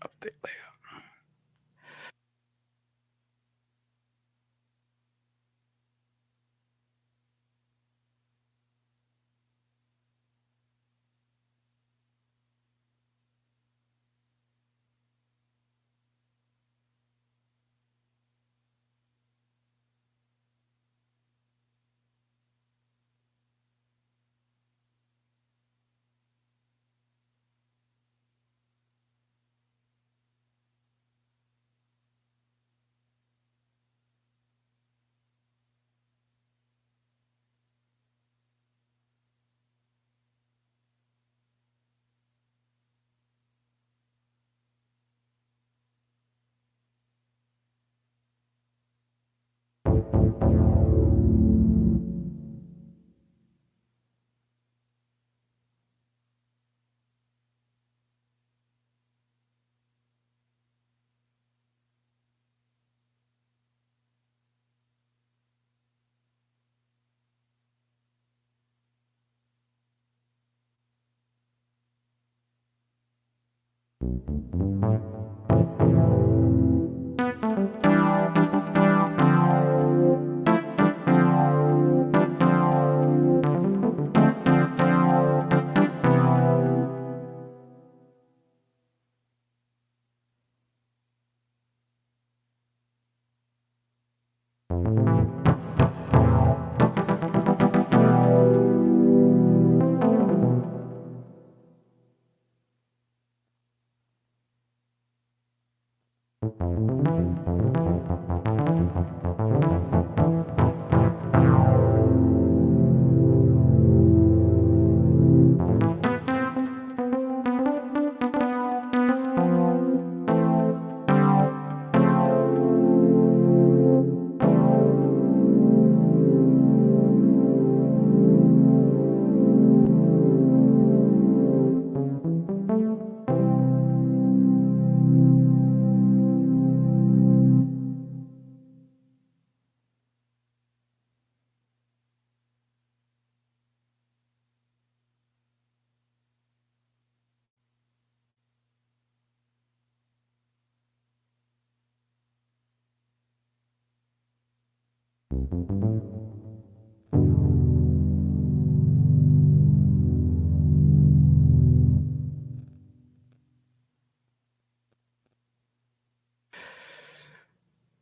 Update layout.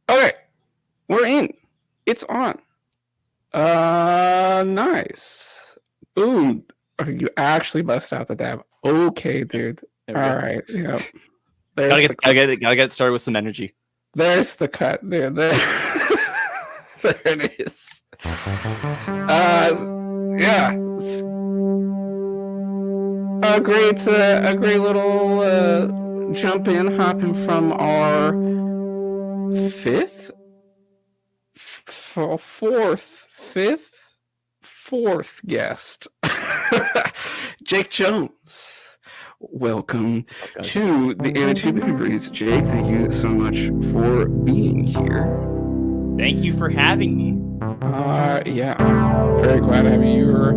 Okay, we're in. It's on. Nice. Boom. Okay, you actually bust out the dab. Okay, dude. All right. Yep. Gotta get started with some energy. There's the cut. There it is. Yeah. A great little jump in, hopping from our fourth guest, Jake Jones. welcome guys. to the Anatube Interviews. Jake, thank you so much for being here. Thank you for having me. Yeah, I'm very glad to have you. You're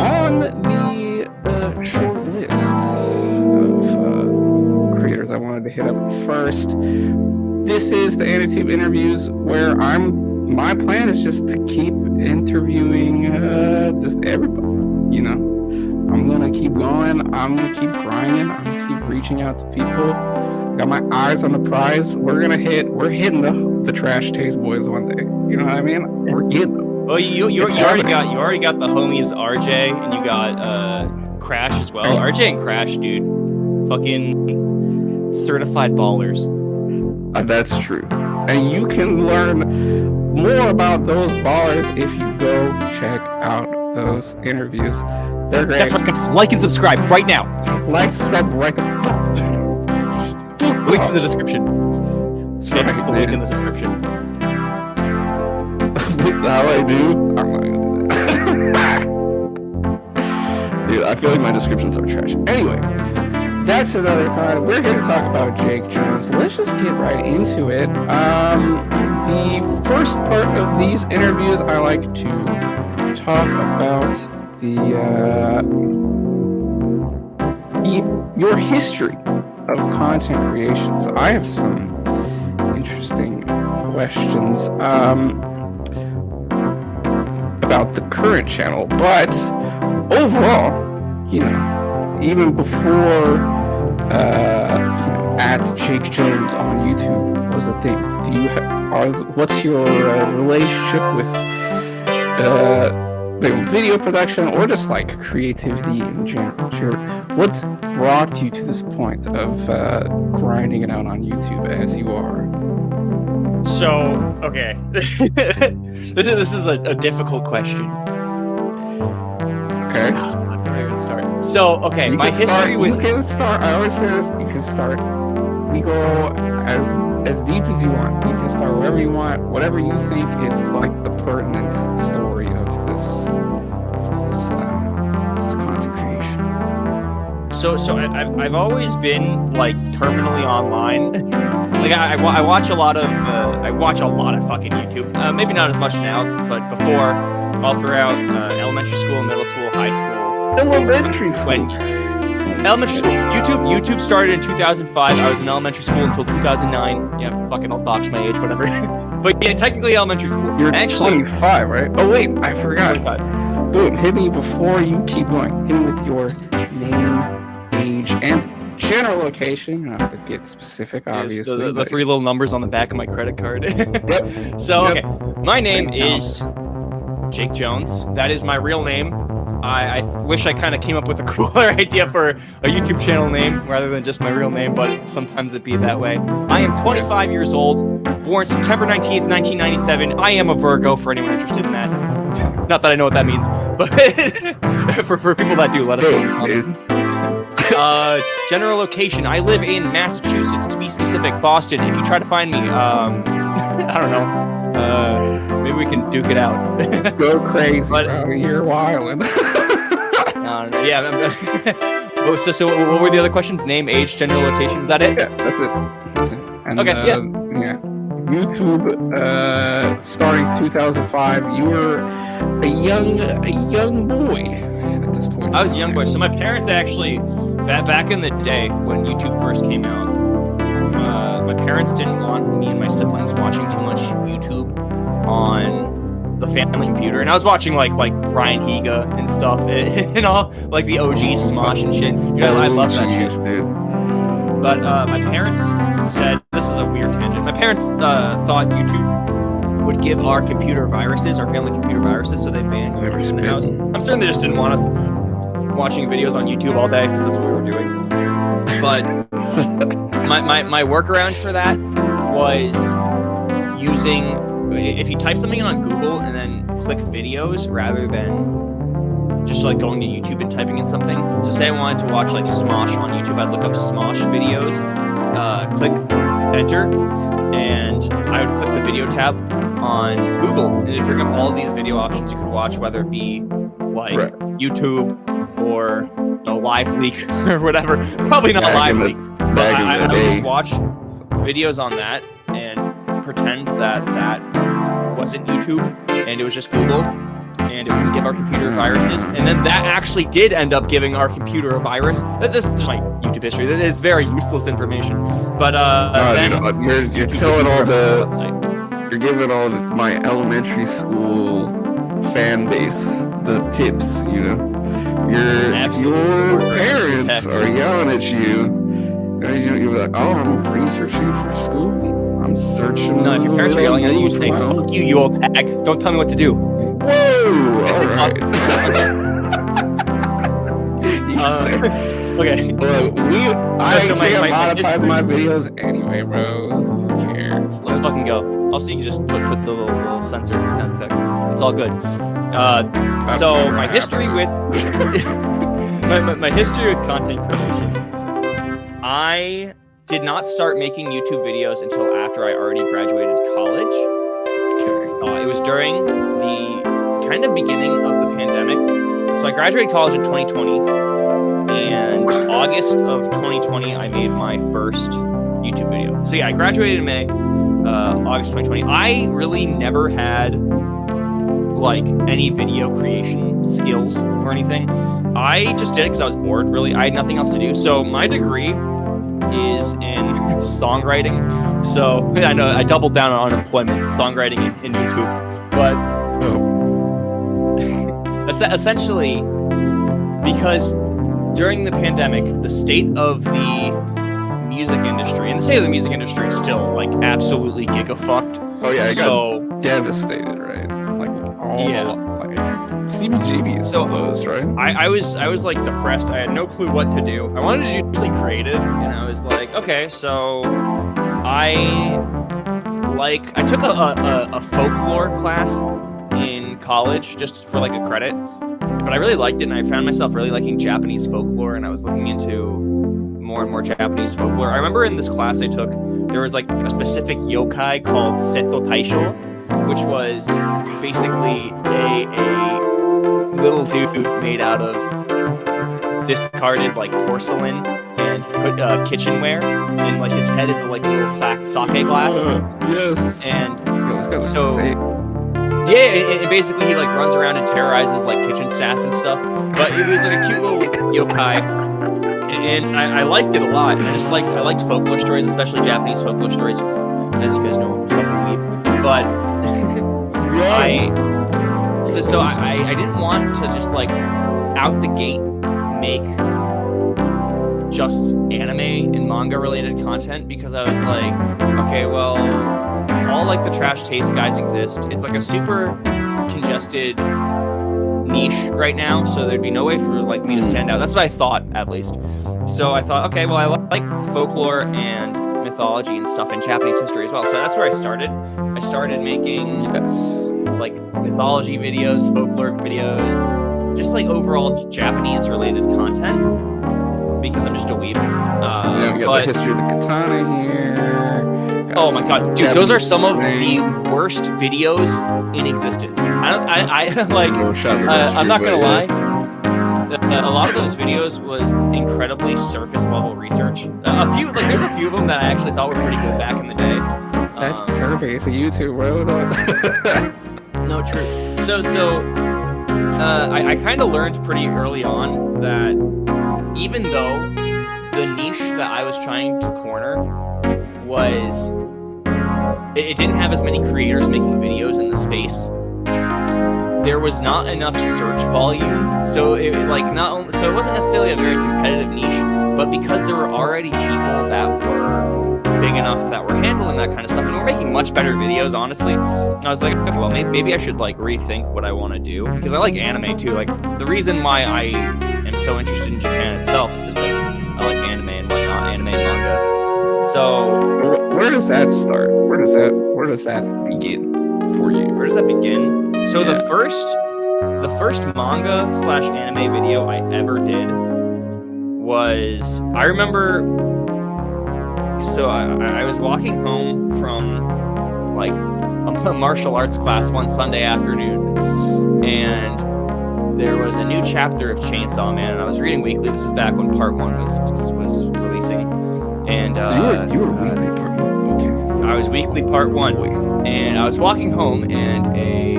on the short list of creators I wanted to hit up first. This is the Anatube Interviews, where my plan is just to keep interviewing just everybody, you know. I'm gonna keep going, I'm gonna keep grinding, I'm gonna keep reaching out to people. Got my eyes on the prize. We're hitting the Trash Taste Boys one day. You know what I mean? We're getting them. Well, you already got the homies RJ and you got Crash as well. RJ and Crash, dude, fucking certified ballers. That's true. And you can learn more about those ballers if you go check out those interviews. They're great. That's right, guys. Like and subscribe right now. Like, subscribe right now. Links in the description. That's Right, right, the link in the description. How I do? I'm not gonna do that. Dude, I feel like my descriptions are trash. Anyway, that's another kind. We're here to talk about Jake Jones. Let's just get right into it. The first part of these interviews, I like to talk about your history of content creation. So I have some interesting questions about the current channel, but overall, you know, even before at Jake Jones on YouTube was a thing, what's your relationship with video production or just like creativity in general? What's brought you to this point of grinding it out on YouTube as you are? So, okay. This is a difficult question. Okay. Oh, God, where do I even start? So, okay, my history with... You can start, I always say this, you can start, we go as deep as you want. You can start wherever you want, whatever you think is like the pertinent story of this content creation. So I've always been like terminally online. Like I watch a lot of fucking YouTube. Maybe not as much now, but before, all throughout elementary school, middle school, high school. Elementary school. Elementary school. YouTube started in 2005. I was in elementary school until 2009. Yeah, fucking I'll dox my age, whatever. But yeah, technically elementary school. You're actually 25, right? Oh wait, I forgot. 25. Boom, hit me before you keep going. Hit me with your name, age, and general location. I have to get specific, obviously. Yes, the three little numbers on the back of my credit card. Yep. So, okay. My name is Jake Jones. That is my real name. I wish I kind of came up with a cooler idea for a YouTube channel name rather than just my real name, but sometimes it be that way. I am 25 years old, born September 19th, 1997. I am a Virgo, for anyone interested in that. Not that I know what that means, but for people that do, let us know. General location. I live in Massachusetts, to be specific, Boston. If you try to find me, I don't know. Maybe we can duke it out. Go crazy, bro. You're wildin'. Yeah. So what were the other questions? Name, age, general location. Is that it? Yeah, that's it. And, okay. Yeah. YouTube, starting 2005. You were a young boy at this point. I was a young boy. So my parents actually, back in the day when YouTube first came out, my parents didn't want me and my siblings watching too much YouTube on the family computer, and I was watching like Ryan Higa and stuff, and all like the OG Smosh and shit. Dude, I love that shit, dude. But my parents said, this is a weird tangent. My parents thought YouTube would give our computer viruses, our family computer viruses, so they banned YouTube in the house. I'm certain they just didn't want us watching videos on YouTube all day because that's what we were doing. But my workaround for that was using, if you type something in on Google and then click videos rather than just like going to YouTube and typing in something. So say I wanted to watch like Smosh on YouTube, I'd look up Smosh videos, click enter, and I would click the video tab on Google, and it'd bring up all of these video options you could watch, whether it be like YouTube or don't know, live leak or whatever. Probably not live leak. But I would just watch videos on that and pretend that wasn't YouTube and it was just Google, and it would give our computer viruses. And then that actually did end up giving our computer a virus. This is my YouTube history. That is very useless information. But you're telling all you're giving all my elementary school fan base the tips, you know. Your parents are yelling at you. And you're like, oh, I'm researching for school. I'm searching. No, if your parents are yelling at you, you say, fuck you, you old hag. Don't tell me what to do. Whoa! All right. Okay. Look, I can't monetize my videos anyway, bro. Who cares? Let's fucking go. Also, you can just put the little sensor sound effect. It's all good. So my history with my history with content creation. I did not start making YouTube videos until after I already graduated college. Okay. It was during the kind of beginning of the pandemic. So I graduated college in 2020, and August of 2020, I made my first YouTube video. So yeah, I graduated in May, August 2020. I really never had like any video creation skills or anything. I just did it because I was bored, really. I had nothing else to do. So my degree is in songwriting. So I know I doubled down on unemployment, songwriting in YouTube. But essentially, because during the pandemic, the state of the music industry, and the state of the music industry is still like absolutely giga-fucked. Oh yeah, it got devastated, right? Like CBGB is closed, right? I was like depressed. I had no clue what to do. I wanted to do something creative, and I was like, okay, so I took a folklore class in college just for like a credit, but I really liked it, and I found myself really liking Japanese folklore, and I was looking into more and more Japanese folklore. I remember in this class I took, there was like a specific yokai called Seto Taisho, which was basically a little dude made out of discarded like porcelain and kitchenware, and like his head is like a little sake glass. Yes. And so and basically he like runs around and terrorizes like kitchen staff and stuff. But it was like a cute little yokai, and I liked it a lot. And I liked folklore stories, especially Japanese folklore stories, because as you guys know, I'm fucking weeb. But I didn't want to just like out the gate make just anime and manga related content, because I was like, okay, well, all like the trash taste guys exist. It's like a super congested niche right now, so there'd be no way for like me to stand out. That's what I thought, at least. So I thought, okay, well, I like folklore and mythology and stuff, and Japanese history as well. So that's where I started. I started making like mythology videos, folklore videos, just like overall Japanese related content, because I'm just a weeb. We got the history of the katana here. Oh my god, dude, those are some of the worst videos in existence. I'm not gonna lie. A lot of those videos was incredibly surface level research. There's a few of them that I actually thought were pretty good back in the day. That's perfect. It's a YouTube, bro. No, true. So I kind of learned pretty early on that even though the niche that I was trying to corner was, it didn't have as many creators making videos in the space, there was not enough search volume. So it wasn't necessarily a very competitive niche, but because there were already people that were big enough that were handling that kind of stuff and were making much better videos, honestly, I was like, okay, well, maybe I should like rethink what I want to do, because I like anime too. Like, the reason why I am so interested in Japan itself is because I like anime and whatnot, anime and manga. So where does that start? Where does that begin for you? Where does that begin? So the first manga / anime video I ever did was, I remember, so I was walking home from like a martial arts class one Sunday afternoon, and there was a new chapter of Chainsaw Man, and I was reading weekly. This is back when part 1 was releasing, and So you were weekly part 1. Okay. I was weekly part 1, and I was walking home, and a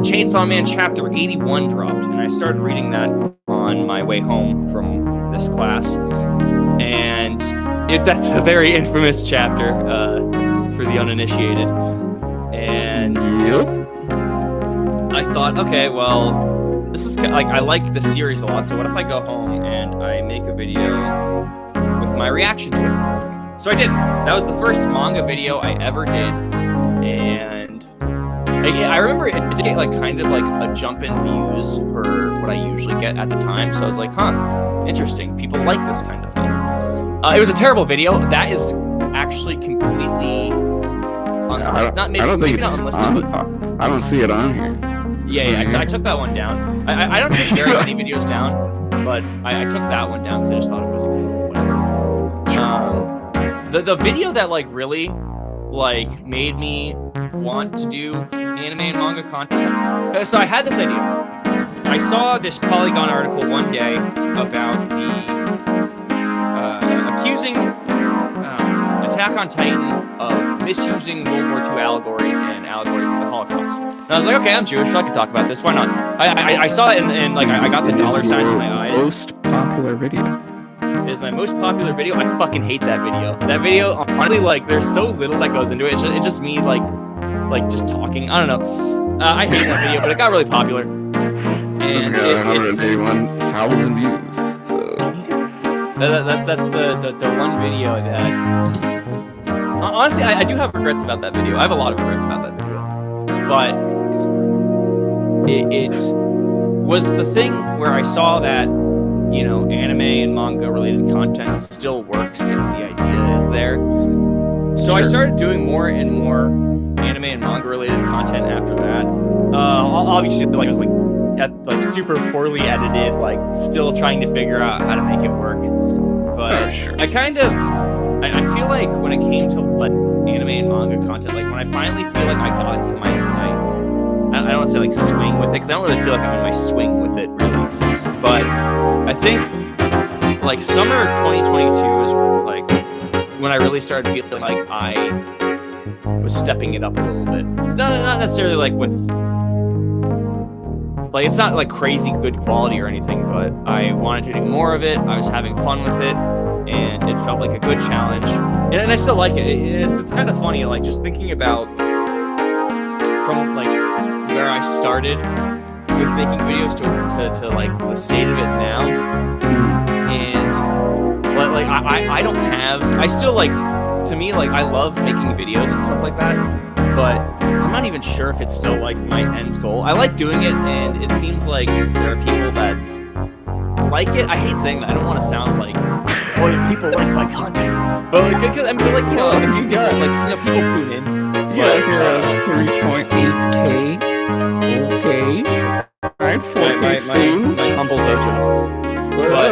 Chainsaw Man chapter 81 dropped, and I started reading that on my way home from this class, and that's a very infamous chapter for the uninitiated, and I thought, okay, well, this is like, I like the series a lot, so what if I go home and I make a video with my reaction to it? So I did. That was the first manga video I ever did, and I remember it did get like kind of like a jump in views for what I usually get at the time, so I was like, huh, interesting, people like this kind of thing. It was a terrible video. That is actually completely unlisted. Not unlisted, but I don't see it on here. Yeah, I took that one down. I don't take very many videos down, but I took that one down because I just thought it was whatever. The video that like really like made me want to do anime and manga content. So I had this idea. I saw this Polygon article one day about the accusing Attack on Titan of misusing World War II allegories and allegories of the Holocaust. And I was like, okay, I'm Jewish, so I can talk about this. Why not? I saw it and like I got the dollar signs in my eyes. Most popular video. It is my most popular video. I fucking hate that video. That video, honestly, like there's so little that goes into it. It's just me like just talking. I don't know. I hate that video, but it got really popular. And got 181,000 views. So that's the one video that. Honestly, I do have regrets about that video. I have a lot of regrets about that video, but it was the thing where I saw that, you know, anime and manga related content still works if the idea is there. So I started doing more and more anime and manga related content after that. Obviously, like it was like super poorly edited, like still trying to figure out how to make it work. But I kind of, I feel like when it came to like anime and manga content, like when I finally feel like I got into my I don't want to say like swing with it, because I don't really feel like I'm in my swing with it really. But I think like summer 2022 is like when I really started feeling like I was stepping it up a little bit. It's not necessarily like with like it's not like crazy good quality or anything, but I wanted to do more of it. I was having fun with it, and it felt like a good challenge. And I still like it. It's kind of funny, like just thinking about from like where I started with making videos to like the state of it now. And like I don't have, I still like, to me, like I love making videos and stuff like that, but I'm not even sure if it's still like my end goal. I like doing it, and it seems like there are people that like it. I hate saying that. I don't want to sound like, oh, people like my content, but like, I mean, like, you know, like, a few people, like, you know, people tune in. Yeah, here 3.8K. Okay. Alright, 4K my humble dojo. But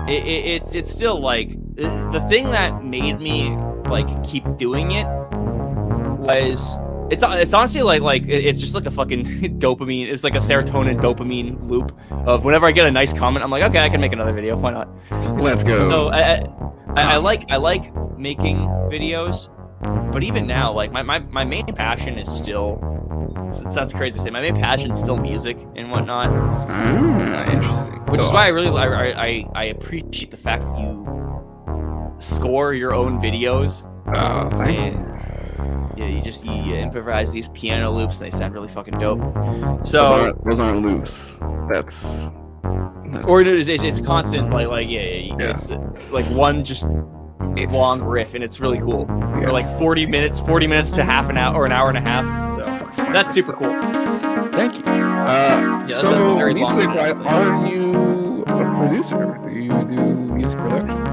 it's still like the thing that made me like keep doing it was it's honestly like it's just like a fucking dopamine. It's like a serotonin dopamine loop of whenever I get a nice comment, I'm like, okay, I can make another video. Why not? Let's go. So I like making videos, but even now, like my main passion is still. It sounds crazy to say. My main passion is still music and whatnot. Interesting. Which is why I really I appreciate the fact that you score your own videos. Oh, thank you. Yeah, you improvise these piano loops and they sound really fucking dope. So those aren't loops. That's or it's constant like it's like one just long riff, and it's really cool. Yes. Or like 40 minutes to half an hour or an hour and a half. So that's super cool. Thank you. That's a very long are you a producer? Do you do music production?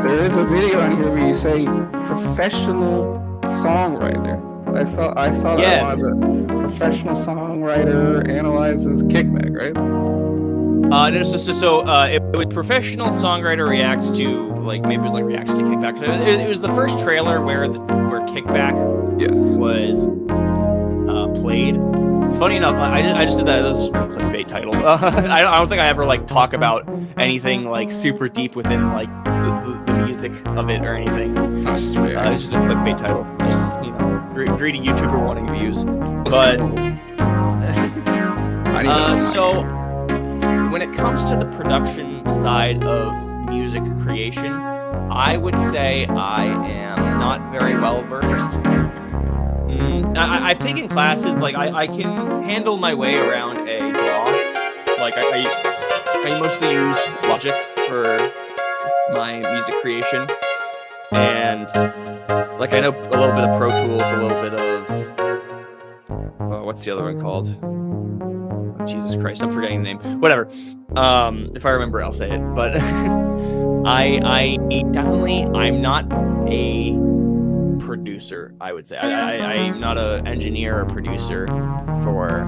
There is a video on here where you say professional songwriter. I saw that one. The professional songwriter analyzes kickback, right? It was professional songwriter reacts to like maybe it was like reacts to kickback. So it was the first trailer where kickback was played. funny enough, I just did that. That was just a clickbait title. I don't think I ever like talk about anything like super deep within like the music of it or anything. It's just a clickbait title. Just, you know, greedy YouTuber wanting views. But so when it comes to the production side of music creation, I would say I am not very well versed. I've taken classes, like I can handle my way around a DAW. Like I mostly use Logic for my music creation, and like I know a little bit of Pro Tools, a little bit of what's the other one called? Oh, Jesus Christ, I'm forgetting the name. Whatever. If I remember, I'll say it. But I definitely, I'm not a producer, I would say. I'm not an engineer or producer for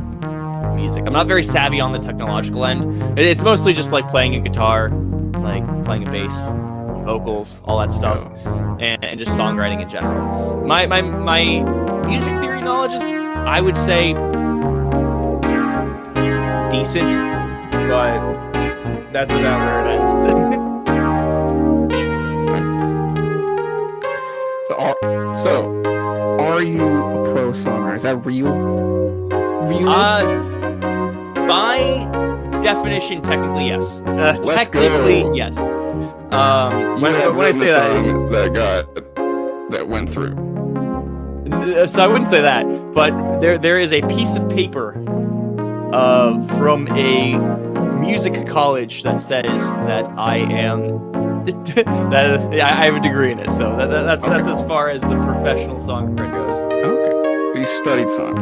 music. I'm not very savvy on the technological end. It's mostly just like playing a guitar, like playing a bass, vocals, all that stuff, and just songwriting in general. My music theory knowledge is, I would say, decent, but that's about where it ends. So, are you a pro songwriter? Is that real? By definition, technically, yes. Technically, yes. When I say that went through. So I wouldn't say that, but there is a piece of paper from a music college that says that I am I have a degree in it, so that's as far as the professional songwriter goes. Okay, you studied song.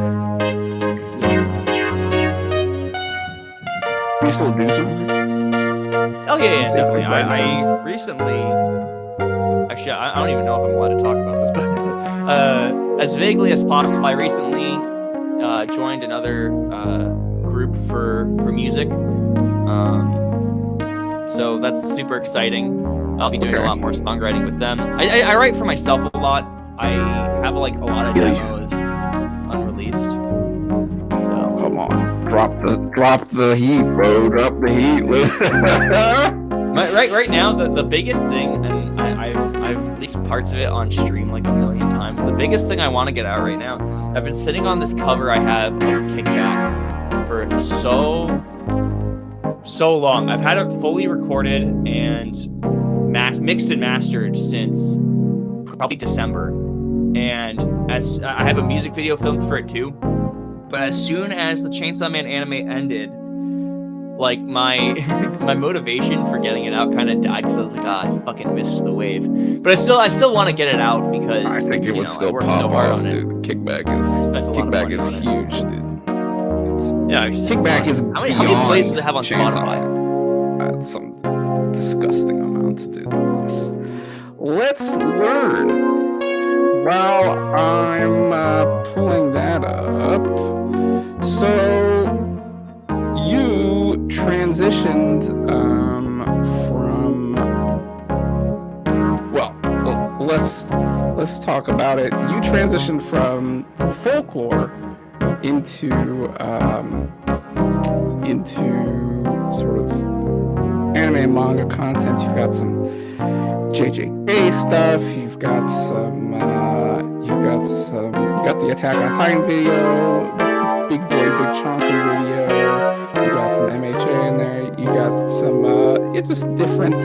You still do something? Oh yeah, definitely. I recently, actually, I don't even know if I'm allowed to talk about this, but as vaguely as possible, I recently joined another group for music. So that's super exciting. I'll be doing a lot more songwriting with them. I write for myself a lot. I have like a lot of demos unreleased. So come on, drop the heat, bro. Drop the heat. right now, the biggest thing, and I've released parts of it on stream like a million times. The biggest thing I want to get out right now, I've been sitting on this cover I have of Kickback for so long. I've had it fully recorded and mixed and mastered since probably December, and as I have a music video filmed for it too. But as soon as the Chainsaw Man anime ended, like my motivation for getting it out kind of died, because I was like, I fucking missed the wave. But I still want to get it out because I think it would still pop so hard on it. Dude. Kickback is huge, dude. Yeah, Kickback is how many plays do they have on Spotify? That's some disgusting amount, dude. Let's learn. While I'm pulling that up, so you transitioned from. Well, let's talk about it. You transitioned from folklore into sort of anime and manga content. You've got some JJK stuff. You've got the Attack on Titan video, Big Boy Big Chonky video. You got some MHA in there. You got some just different.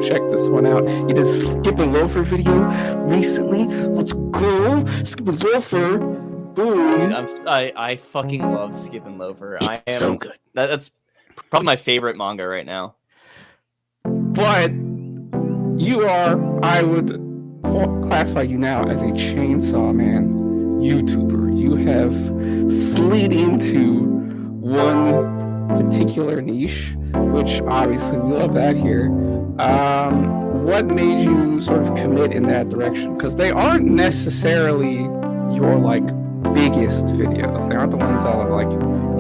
Check this one out. You did Skip and Loafer video recently. Let's go, Skip and Loafer. Boom. Dude, I fucking love Skip and Loafer. I am so good. That's probably my favorite manga right now. But you are, I would classify you now as a Chainsaw Man YouTuber. You have slid into one particular niche, which obviously we love that here. What made you sort of commit in that direction? Because they aren't necessarily your biggest videos. They aren't the ones that have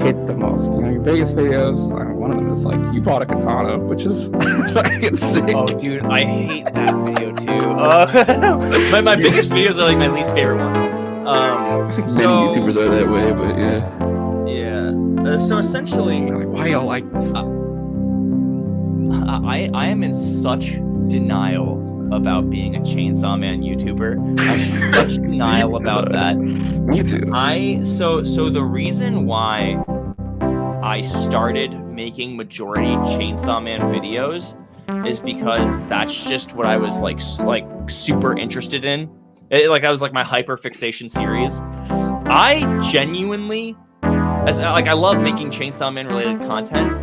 hit the most. Your biggest videos, one of them is you bought a katana, which is fucking sick. Oh, dude, I hate that video too. My biggest videos are my least favorite ones. I think many YouTubers are that way, but yeah. Yeah, So essentially, Like, why y'all like this? I am in such denial about being a Chainsaw Man YouTuber. I'm in such denial about that. Me too. So the reason why I started making majority Chainsaw Man videos is because that's just what I was like super interested in. That was like my hyper fixation series. I genuinely, I love making Chainsaw Man related content.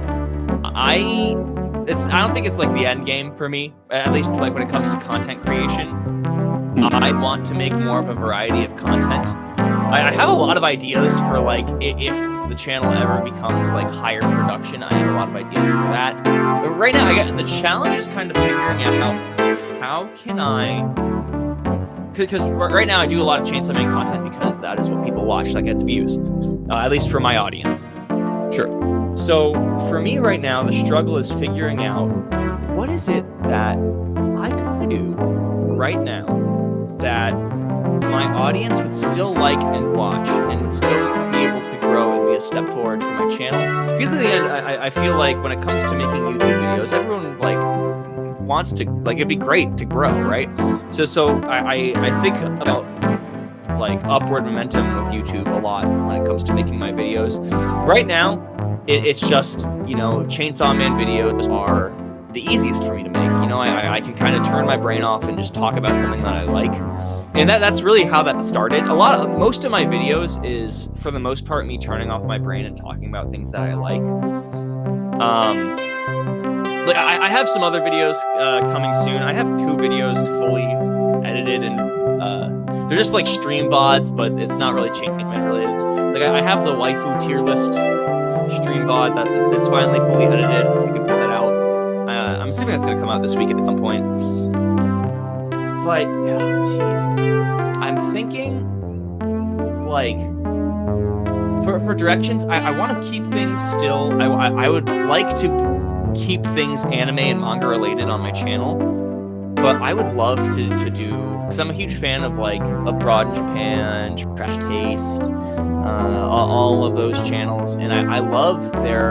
I don't think it's like the end game for me, at least like when it comes to content creation. I want to make more of a variety of content. I have a lot of ideas for like if the channel ever becomes like higher production. I have a lot of ideas for that. But right now, the challenge is kind of figuring out how can I. Because right now I do a lot of Chainsaw Man content because that is what people watch, that gets views, at least for my audience. Sure. So for me right now, the struggle is figuring out what is it that I could do right now that my audience would still like and watch and would still be able to grow and be a step forward for my channel. Because in the end, I feel like when it comes to making YouTube videos, everyone like wants to, like, it'd be great to grow, right? So I think about like upward momentum with YouTube a lot when it comes to making my videos. Right now, it's just, Chainsaw Man videos are the easiest for me to make. I can kind of turn my brain off and just talk about something that I like. And that's really how that started. Most of my videos is, for the most part, me turning off my brain and talking about things that I like. I have some other videos coming soon. I have 2 videos fully edited, and they're just like stream VODs, but it's not really Chainsaw Man related. Like I have the waifu tier list stream VOD it's finally fully edited. We can put that out. I'm assuming that's gonna come out this week at some point. But I'm thinking like for directions, I want to keep things still. I would like to keep things anime and manga related on my channel, but I would love to do, because I'm a huge fan of Abroad in Japan, Trash Taste, all of those channels, and I love their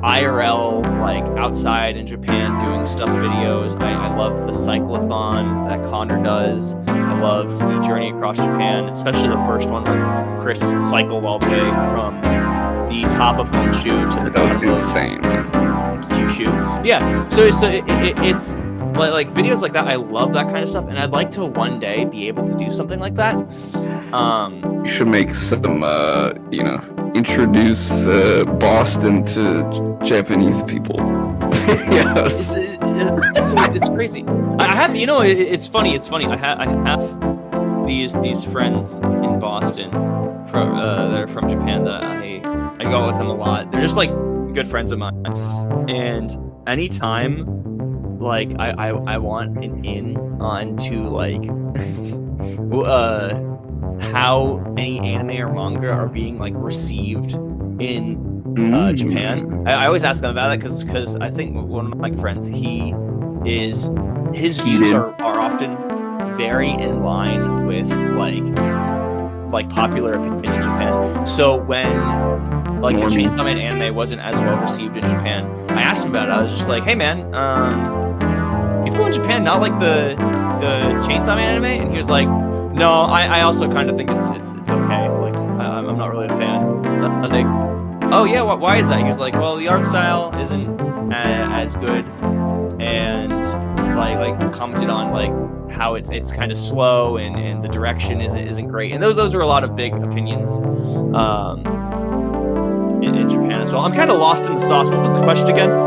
IRL, like outside in Japan doing stuff videos. I love the cyclothon that Connor does. I love the Journey Across Japan, especially the first one where Chris cycled all the way from the top of Honshu to the That was bottom insane, man. of Kyushu. Yeah, so it's like videos like that. I love that kind of stuff, and I'd like to one day be able to do something like that. You should make some, introduce Boston to Japanese people. Yes. So it's crazy. I have, it's funny. I have these friends in Boston that are from Japan that I go out with them a lot. They're just like good friends of mine, and anytime like I want an in on to like how any anime or manga are being like received in Japan. I always ask them about it because I think one of my friends, his views are often very in line with like popular opinion in Japan. So when like the Chainsaw Man anime wasn't as well received in Japan, I asked him about it. I was just like, hey man, people in Japan not like the Chainsaw Man anime? And he was like, no, I also kind of think it's okay. Like I'm not really a fan. I was like, oh yeah, why is that? He was like, well, the art style isn't as good, and like commented on like how it's kind of slow and the direction isn't great. And those are a lot of big opinions in Japan as well. I'm kind of lost in the sauce. What was the question again? I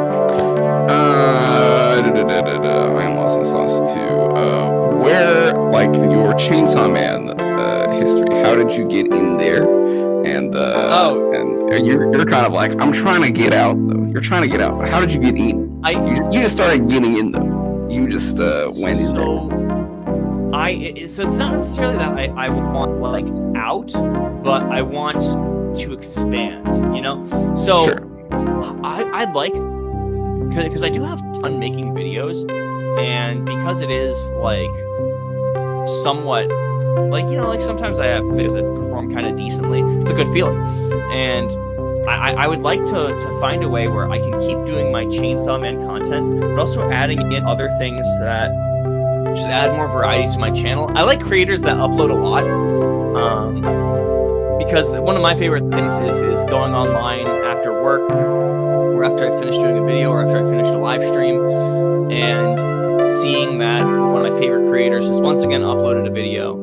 am lost in the sauce too. Where, like, your Chainsaw Man history, how did you get in there? And you're kind of like, I'm trying to get out though. You're trying to get out, but how did you get in? You just started getting in though. You just went in there. So it's not necessarily that I want like out, but I want to expand, So sure. I'd like, because I do have fun making videos, and because it is like somewhat like, you know, like sometimes I have videos that perform kind of decently. It's a good feeling. And I would like to find a way where I can keep doing my Chainsaw Man content, but also adding in other things that just add more variety to my channel. I like creators that upload a lot, because one of my favorite things is going online after work, or after I finish doing a video, or after I finish a live stream, and seeing that one of my favorite creators has once again uploaded a video.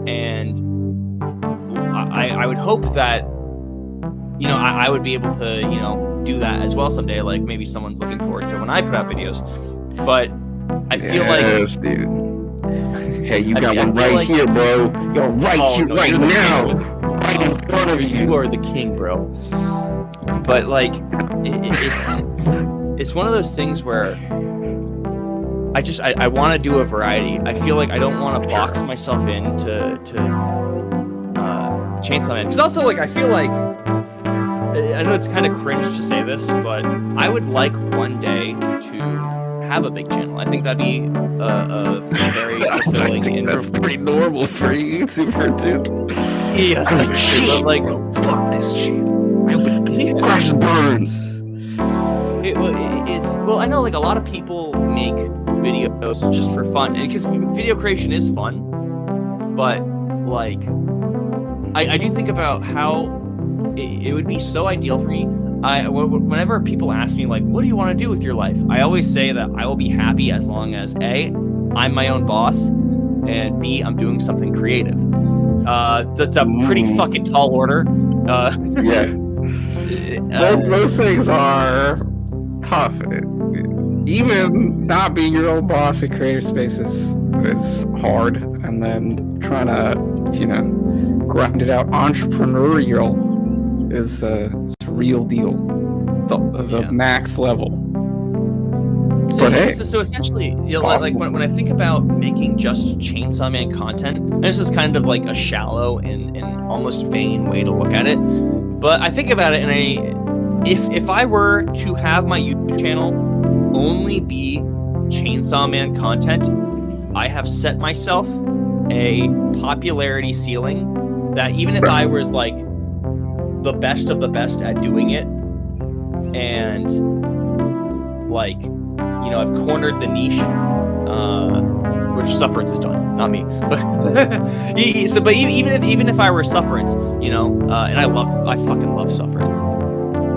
And I would hope that, you know, I would be able to, you know, do that as well someday. Like maybe someone's looking forward to when I put out videos. But I feel Yes, like, dude. Hey, you got I one feel right like- here, bro. You're right Oh, here, no, right you're the now, king. right in front of you. You are the king, bro. But like, it's one of those things where I want to do a variety. I feel like I don't want to box myself into Chainsaw Man. Because also, like, I feel like, I know it's kind of cringe to say this, but I would like one day to have a big channel. I think that'd be a very I fulfilling think that's pretty normal for you, Super, too. Yeah, that's true, but like, Fuck this shit. I would crash burns. Well, I know like a lot of people make videos just for fun, and because video creation is fun, but like I do think about how it would be so ideal for me. Whenever people ask me like, what do you want to do with your life, I always say that I will be happy as long as A, I'm my own boss, and B, I'm doing something creative. That's a pretty fucking tall order. Yeah. Those things are tough. Even not being your own boss in creative spaces is hard, and then trying to, you know, grind it out entrepreneurial is it's a real deal, the max level. So essentially, you know, like when I think about making just Chainsaw Man content, and this is kind of like a shallow and almost vain way to look at it, but I think about it, and if I were to have my YouTube channel only be Chainsaw Man content, I have set myself a popularity ceiling that even if I was like the best of the best at doing it, and like, you know, I've cornered the niche, which Sufferance has done, not me. But even if I were Sufferance, you know, and I fucking love Sufferance.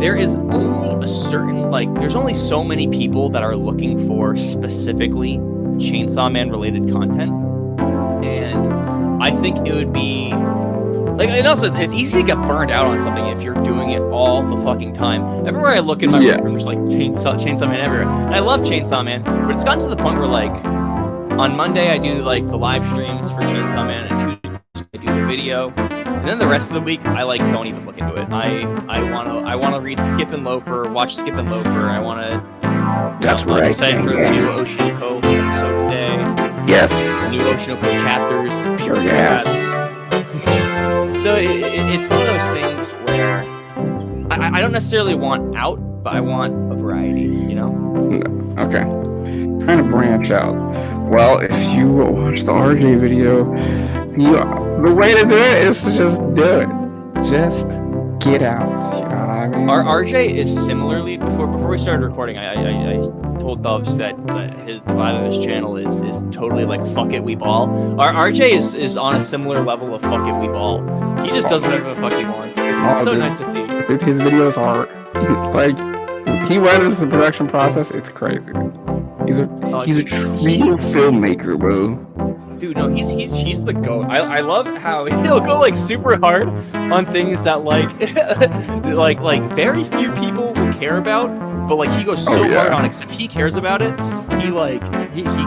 There is only a certain, like, there's only so many people that are looking for specifically Chainsaw Man related content, and I think it would be like, and also it's easy to get burned out on something if you're doing it all the fucking time. Everywhere I look in my room, there's like Chainsaw Man everywhere. And I love Chainsaw Man, but it's gotten to the point where like on Monday I do like the live streams for Chainsaw Man, and Tuesday I do the video, and then the rest of the week I like don't even look into it. I wanna read Skip and Loafer, watch Skip and Loafer. I wanna. That's I'm excited for the new Oshinoko episode today. Yes. The new Oshinoko chapters. So it's one of those things where I don't necessarily want out, but I want a variety, you know? Okay. Trying to branch out. Well, if you watch the RJ video, the way to do it is to just do it. Just get out. You know what I mean? RJ is similarly, before we started recording, I told Doves that the vibe of his channel is totally like fuck it, we ball. RJ is on a similar level of fuck it, we ball. He just does whatever the fuck he wants. It's so nice to see. Dude, his videos are like, he went into the production process. It's crazy. He's a true filmmaker, bro. Dude, no, he's the GOAT. I love how he'll go like super hard on things that like very few people will care about, but like he goes so hard on it, because if he cares about it, he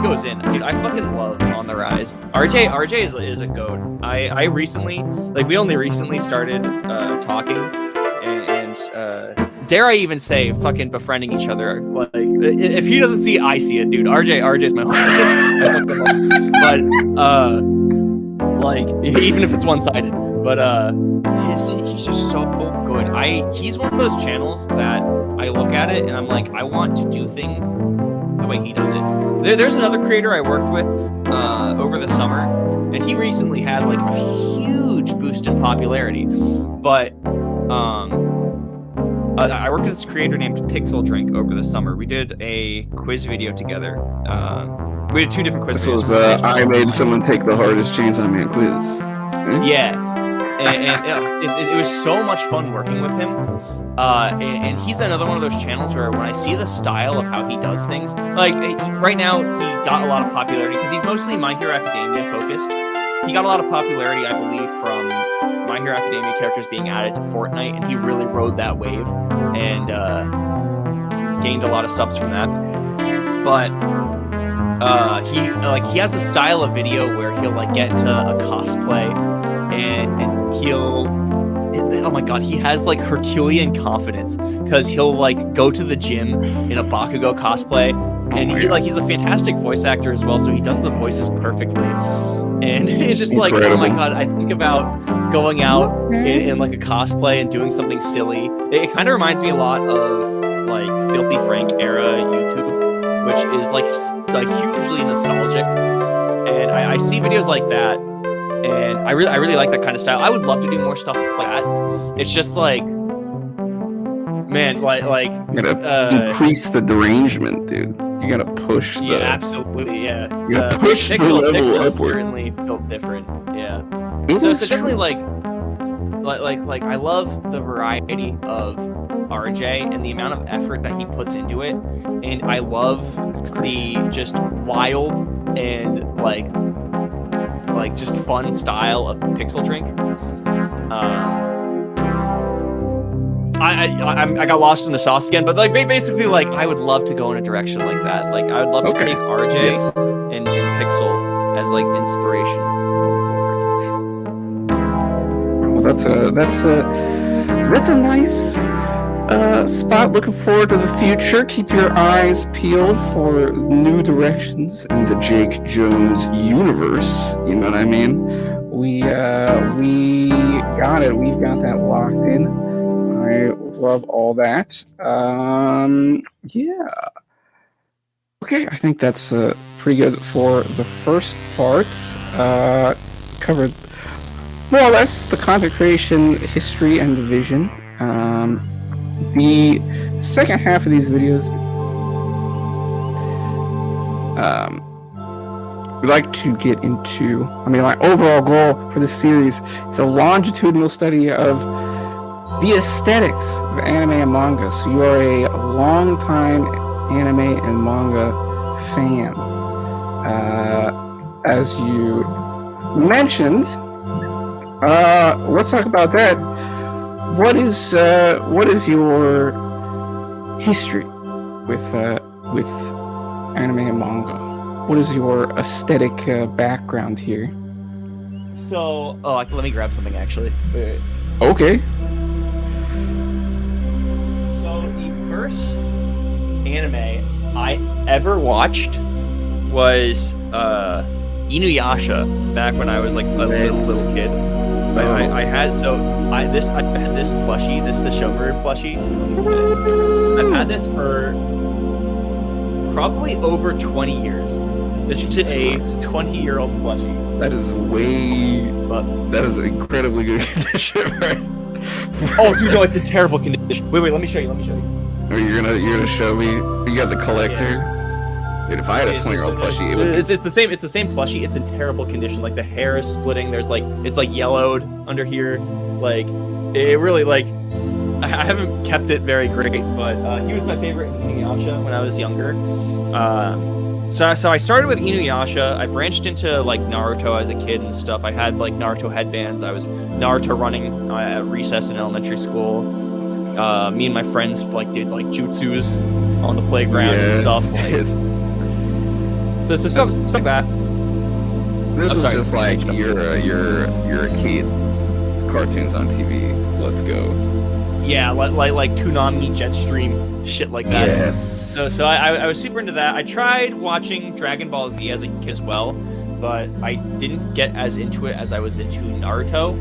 goes in. Dude, I fucking love On the Rise. RJ is a GOAT. I recently, like, we only recently started talking, and dare I even say fucking befriending each other. Like, if he doesn't see it, I see it, dude. RJ's my homie. But like, even if it's one-sided, but he's just so good. He's one of those channels that I look at it and I'm like, I want to do things the way he does it. There's another creator I worked with over the summer, and he recently had like a huge boost in popularity. But I worked with this creator named Pixel Drink over the summer. We did a quiz video together. We did 2 different quiz videos. I made someone take the hardest Chainsaw Man quiz. Yeah, and it was so much fun working with him. And he's another one of those channels where when I see the style of how he does things, like right now he got a lot of popularity because he's mostly My Hero Academia focused. He got a lot of popularity, I believe, from My Hero Academia characters being added to Fortnite, and he really rode that wave and gained a lot of subs from that. But he has a style of video where he'll like get to a cosplay and he'll, oh my god, he has like Herculean confidence because he'll like go to the gym in a Bakugo cosplay, and he's a fantastic voice actor as well, so he does the voices perfectly. And it's just like, oh my god, I think about going out in like a cosplay and doing something silly. It kind of reminds me a lot of like Filthy Frank era YouTube, which is like hugely nostalgic. And I see videos like that, and I really like that kind of style. I would love to do more stuff like that. It's just like, man, like you gotta decrease the derangement, dude. You gotta push the... Yeah, absolutely, yeah. You gotta push the level Pixel is upward. certainly built different, yeah. So definitely like I love the variety of RJ and the amount of effort that he puts into it, and I love the just wild and like just fun style of Pixel Drink. I got lost in the sauce again, but like basically, like I would love to go in a direction like that. Like I would love to take RJ and Pixel as like inspirations going forward. Well, that's a nice spot. Looking forward to the future. Keep your eyes peeled for new directions in the Jake Jones universe. You know what I mean? We got it. We've got that locked in. I love all that. Yeah. Okay, I think that's pretty good for the first part. Covered more or less the content creation history and the vision. The second half of these videos, we'd like to get into, my overall goal for this series is a longitudinal study of the aesthetics of anime and manga. So you are a long-time anime and manga fan. As you mentioned, let's talk about that. What is your history with anime and manga? What is your aesthetic background here? So, let me grab something actually. Wait. Okay. So the first anime I ever watched was Inuyasha back when I was like a little kid. I had this plushie, this Sesshomaru plushie. I've had this for probably over 20 years. This is a 20-year-old plushie. That is that is incredibly good condition, right? Oh, dude, no, it's a terrible condition. Wait, let me show you. Are you gonna show me? You got the collector. Yeah. Dude, if I had a 20-year-old plushie, it's the same plushie. It's in terrible condition. Like the hair is splitting. There's it's yellowed under here. Like it really I haven't kept it very great, but he was my favorite in Inuyasha when I was younger. So I started with Inuyasha. I branched into Naruto as a kid and stuff. I had Naruto headbands. I was Naruto running at recess in elementary school. Me and my friends did jutsus on the playground and stuff. So stuff like that. This was just you're a kid. Cartoons on TV. Let's go. Yeah, like Toonami, Jetstream, shit like that. Yes. So I was super into that. I tried watching Dragon Ball Z as a kid as well, but I didn't get as into it as I was into Naruto.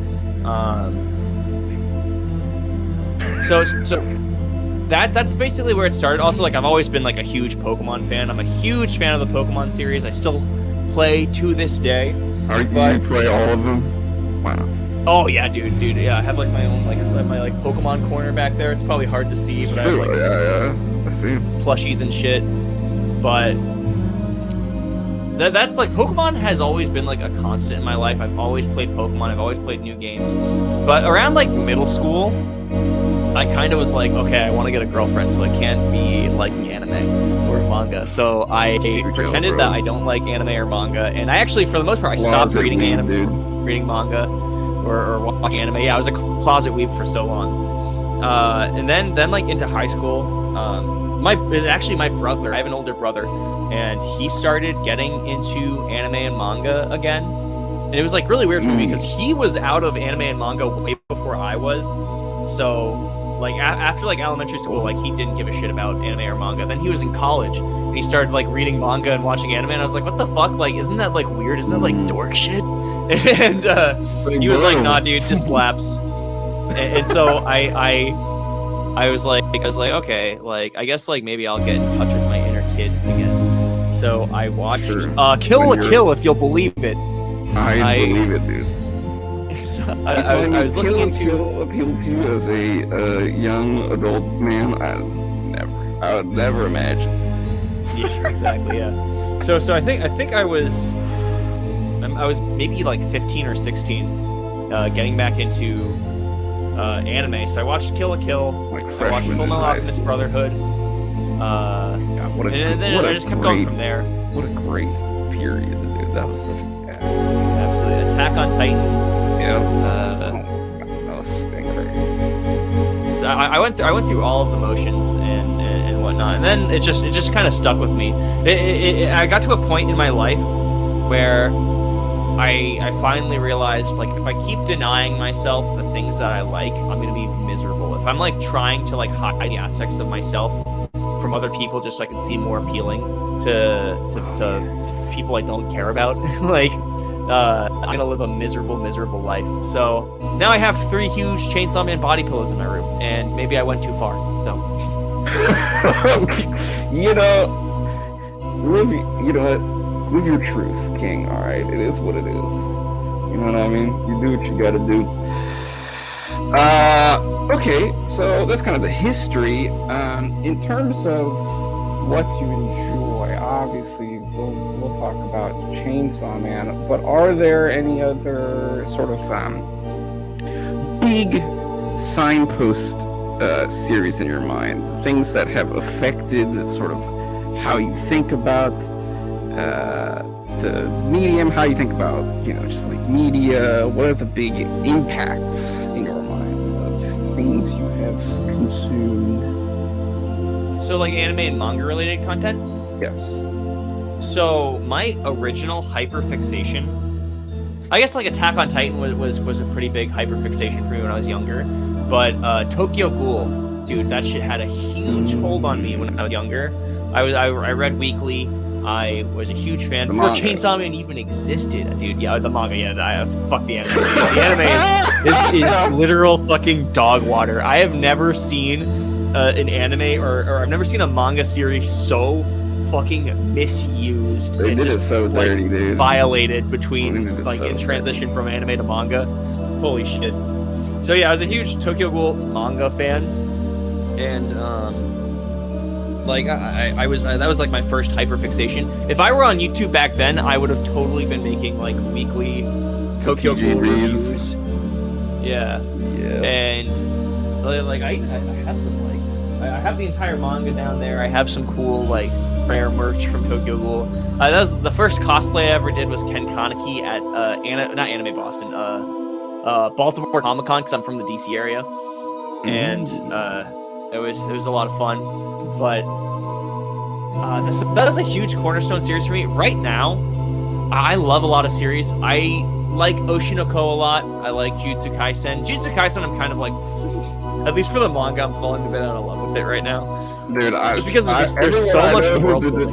So that's basically where it started. Also, I've always been a huge Pokemon fan. I'm a huge fan of the Pokemon series. I still play to this day. You play all of them? Wow. Oh yeah, dude. Yeah, I have like my own, like, I have my like Pokemon corner back there. It's probably hard to see, but I have like yeah, I see plushies and shit. But that's like, Pokemon has always been like a constant in my life. I've always played Pokemon. I've always played new games. But around like middle school, I kind of was like, okay, I want to get a girlfriend, so I can't be liking anime or manga. So I pretended that I don't like anime or manga, and I actually, for the most part, I stopped reading reading manga or watching anime. Yeah, I was a closet weeb for so long. And then like into high school, my brother, I have an older brother, and he started getting into anime and manga again. And it was like really weird for me because he was out of anime and manga way before I was. So like after like elementary school, like he didn't give a shit about anime or manga. Then he was in college and he started like reading manga and watching anime, and I was like, what the fuck? Like, isn't that like weird? Isn't that like dork shit? And he was like, nah, dude, just slaps. And so I was like, okay, like I guess like maybe I'll get in touch with my inner kid again. So I watched Kill la Kill, if you'll believe it. I believe it, dude. So I was looking into appeal to you as a young adult man. I would never imagine. Yeah, sure, exactly. Yeah. So I think I was maybe like 15 or 16, getting back into anime. So I watched Kill la Kill. Like I watched Full Metal Alchemist Brotherhood. And then I just kept going from there. What a great period, dude. That was such a absolutely. Attack on Titan. Yeah. That was incredible. So I went through all of the motions and whatnot, and then it just kind of stuck with me. I got to a point in my life where I finally realized, like, if I keep denying myself the things that I like, I'm gonna be miserable. If I'm like trying to like hide the aspects of myself from other people just so I can seem more appealing to people I don't care about, like, I'm gonna live a miserable life. So now I have 3 huge Chainsaw Man body pillows in my room, and maybe I went too far. So you know what? Live your truth, King. All right, it is what it is. You know what I mean? You do what you gotta do. Okay, so that's kind of the history. In terms of what you enjoy, obviously we'll talk about Chainsaw Man, but are there any other sort of big signpost series in your mind, things that have affected sort of how you think about the medium, how you think about, just like media? What are the big impacts in your mind of things you have consumed? So like anime and manga related content? Yes. So my original hyperfixation, I guess like Attack on Titan was a pretty big hyperfixation for me when I was younger. But Tokyo Ghoul, dude, that shit had a huge hold on me when I was younger. I read weekly. I was a huge fan before Chainsaw Man even existed, dude. Yeah, the manga. Yeah, fuck the anime. The anime is literal fucking dog water. I have never seen an anime or I've never seen a manga series so fucking misused and just so dirty, dude. Violated between like in transition from anime to manga. Holy shit. So yeah, I was a huge Tokyo Ghoul manga fan, and like I was that was like my first hyperfixation. If I were on YouTube back then, I would have totally been making like weekly Tokyo Ghoul reviews. Yeah. And like I have some like I have the entire manga down there. I have some cool like rare merch from Tokyo Ghoul. That was the first cosplay I ever did was Ken Kaneki at not Anime Boston, Baltimore Comic Con, because I'm from the DC area, and it was a lot of fun. But that is a huge cornerstone series for me right now. I love a lot of series. I like Oshinoko a lot. I like Jujutsu Kaisen. Jujutsu Kaisen, I'm kind of like, at least for the manga, I'm falling a bit out of love with it right now. Dude, just because there's so much world building.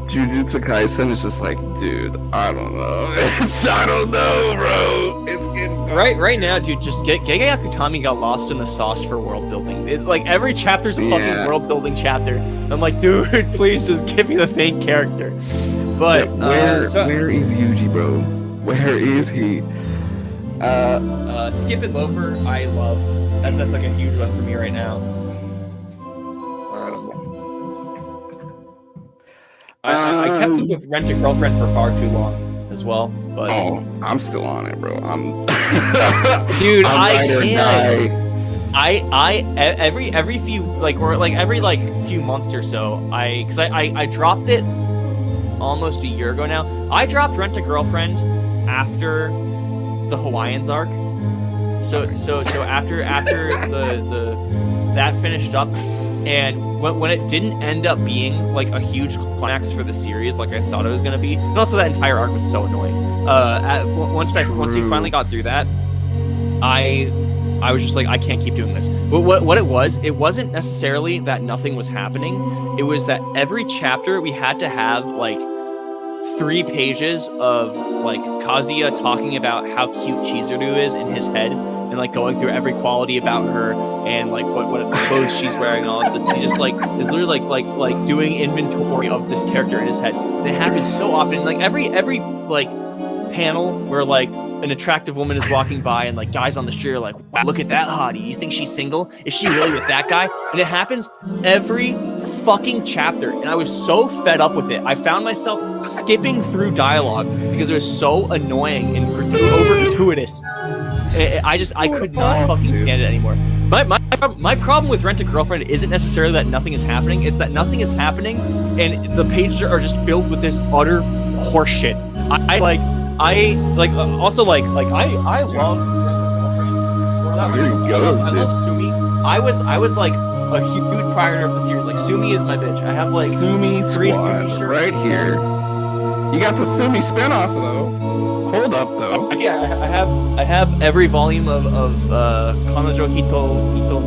Jujutsu Kaisen is just like, dude, I don't know. I don't know, bro. It's getting right now, dude. Just Gege Akutami got lost in the sauce for world building. It's like every chapter's a fucking world building chapter. I'm like, dude, please just give me the main character. But where is Yuji, bro? Where is he? Skip and Loafer, I love. That's like a huge one for me right now. I kept up with Rent a Girlfriend for far too long as well, but I'm still on it, bro. Dude, I can't. Every few few months or so, because I dropped it almost a year ago now. I dropped Rent a Girlfriend after the Hawaiians arc. So after the that finished up, and when it didn't end up being like a huge climax for the series like I thought it was gonna be, and also that entire arc was so annoying. Once we finally got through that, I was just like, I can't keep doing this. But what it wasn't necessarily that nothing was happening. It was that every chapter we had to have like 3 pages of like Kazuya talking about how cute Chizuru is in his head, and like going through every quality about her and like what clothes she's wearing and all of this. He just like is literally like doing inventory of this character in his head. And it happens so often. Like every like panel where like an attractive woman is walking by and like guys on the street are like, wow, look at that hottie. You think she's single? Is she really with that guy? And it happens every fucking chapter, and I was so fed up with it. I found myself skipping through dialogue because it was so annoying and over gratuitous. I could not fucking stand it anymore. My problem with Rent a Girlfriend isn't necessarily that nothing is happening. It's that nothing is happening, and the pages are just filled with this utter horseshit. I love Here you go, I love Sumi. I was like a huge prior of the series. Like Sumi is my bitch. I have like Sumi 3 Squad Sumi shirts right here. You got the Sumi spinoff though. Hold up though. Yeah, I have every volume of Kanojo Hito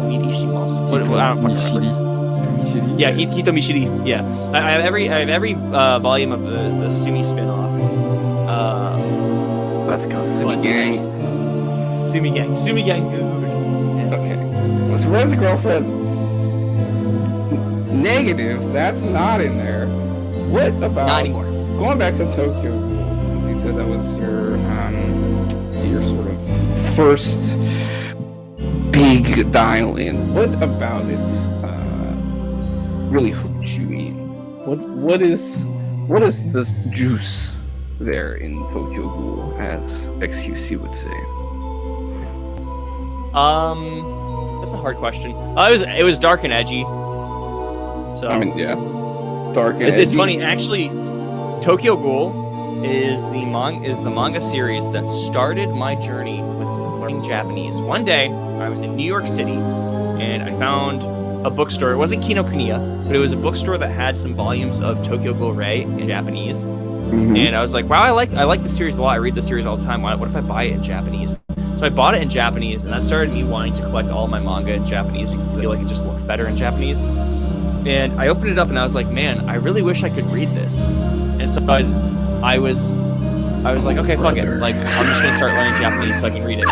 Midishima. What I don't fucking remember. Yeah, Hito Mishiri. Yeah, I have every volume of the Sumi spinoff. Let's go, Sumi gang. Sumi gang, dude. Okay, let's Rent a Girlfriend. Negative. That's not in there. What about? Not anymore. Going back to Tokyo, since you said that was your sort of first big dial-in. What about it really hooked you in? What is the juice there in Tokyo Ghoul, as XQC would say? That's a hard question. It was dark and edgy. So I mean, yeah, dark and edgy. It's funny actually. Tokyo Ghoul is the manga series that started my journey with learning Japanese. One day, I was in New York City, and I found a bookstore. It wasn't Kinokuniya, but it was a bookstore that had some volumes of Tokyo Ghoul Rei in Japanese. Mm-hmm. And I was like, wow, I like the series a lot. I read the series all the time. What if I buy it in Japanese? So I bought it in Japanese, and that started me wanting to collect all of my manga in Japanese because I feel like it just looks better in Japanese. And I opened it up, and I was like, man, I really wish I could read this. And so I was like, okay, fuck it. Like, I'm just gonna start learning Japanese so I can read it.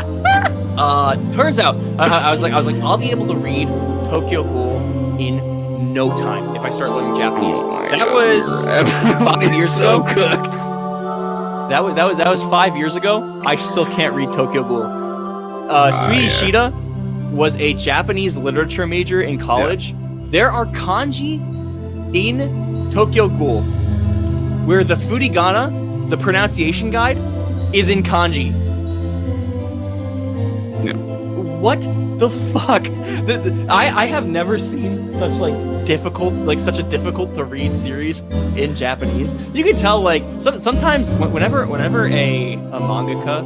Turns out, I was like, I'll be able to read Tokyo Ghoul in no time if I start learning Japanese. That was 5 years ago. That was 5 years ago. I still can't read Tokyo Ghoul. Sui Ishida was a Japanese literature major in college. Yeah. There are kanji in Tokyo Ghoul where the furigana, the pronunciation guide, is in kanji. Yeah. What the fuck? I have never seen such such a difficult to read series in Japanese. You can tell like sometimes whenever a mangaka,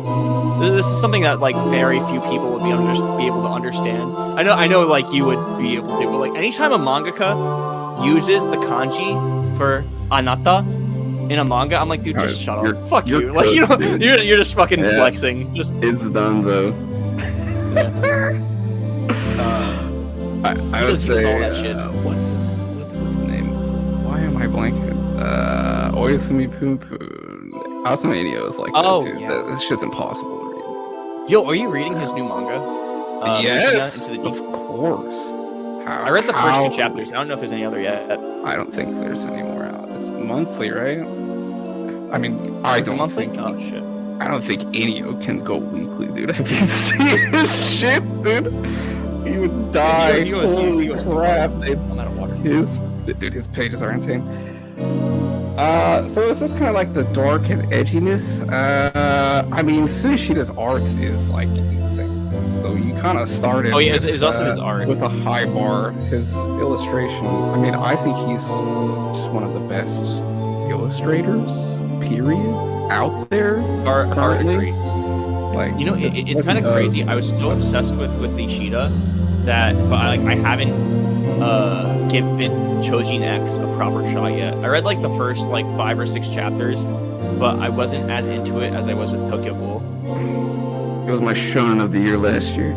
this is something that like very few people would be able to understand. I know like you would be able to, but like anytime a mangaka uses the kanji for anata in a manga, I'm like, dude, just shut up. Fuck you. Like you're just fucking flexing. Just it's Dunzo. I would say all that shit. What's his name? Why am I blanking? Oyasumi Poo-Poo. Osmania is like that too. Yeah. It's just impossible to read. Yo, are you reading his new manga? Yes, of course. I read the first 2 chapters. I don't know if there's any other yet. I don't think there's any more out. It's monthly, right? I mean, I don't think. Oh shit. I don't think Inio can go weekly, dude. Have you seen his shit, dude? He would die. Holy crap! I'm out of water. His pages are insane. So it's just kind of like the dark and edginess. I mean, Suishida's art is like insane. So you kind of started. Oh yeah, it was also his art with a high bar. His illustration. I mean, I think he's just one of the best illustrators, period, out there. Hard agree. Like, you know, it's kind of crazy. I was so obsessed with Ishida that, but I haven't given Chojin X a proper shot yet. I read like the first like 5 or 6 chapters, but I wasn't as into it as I was with Tokyo Ghoul. It was my shonen of the year last year.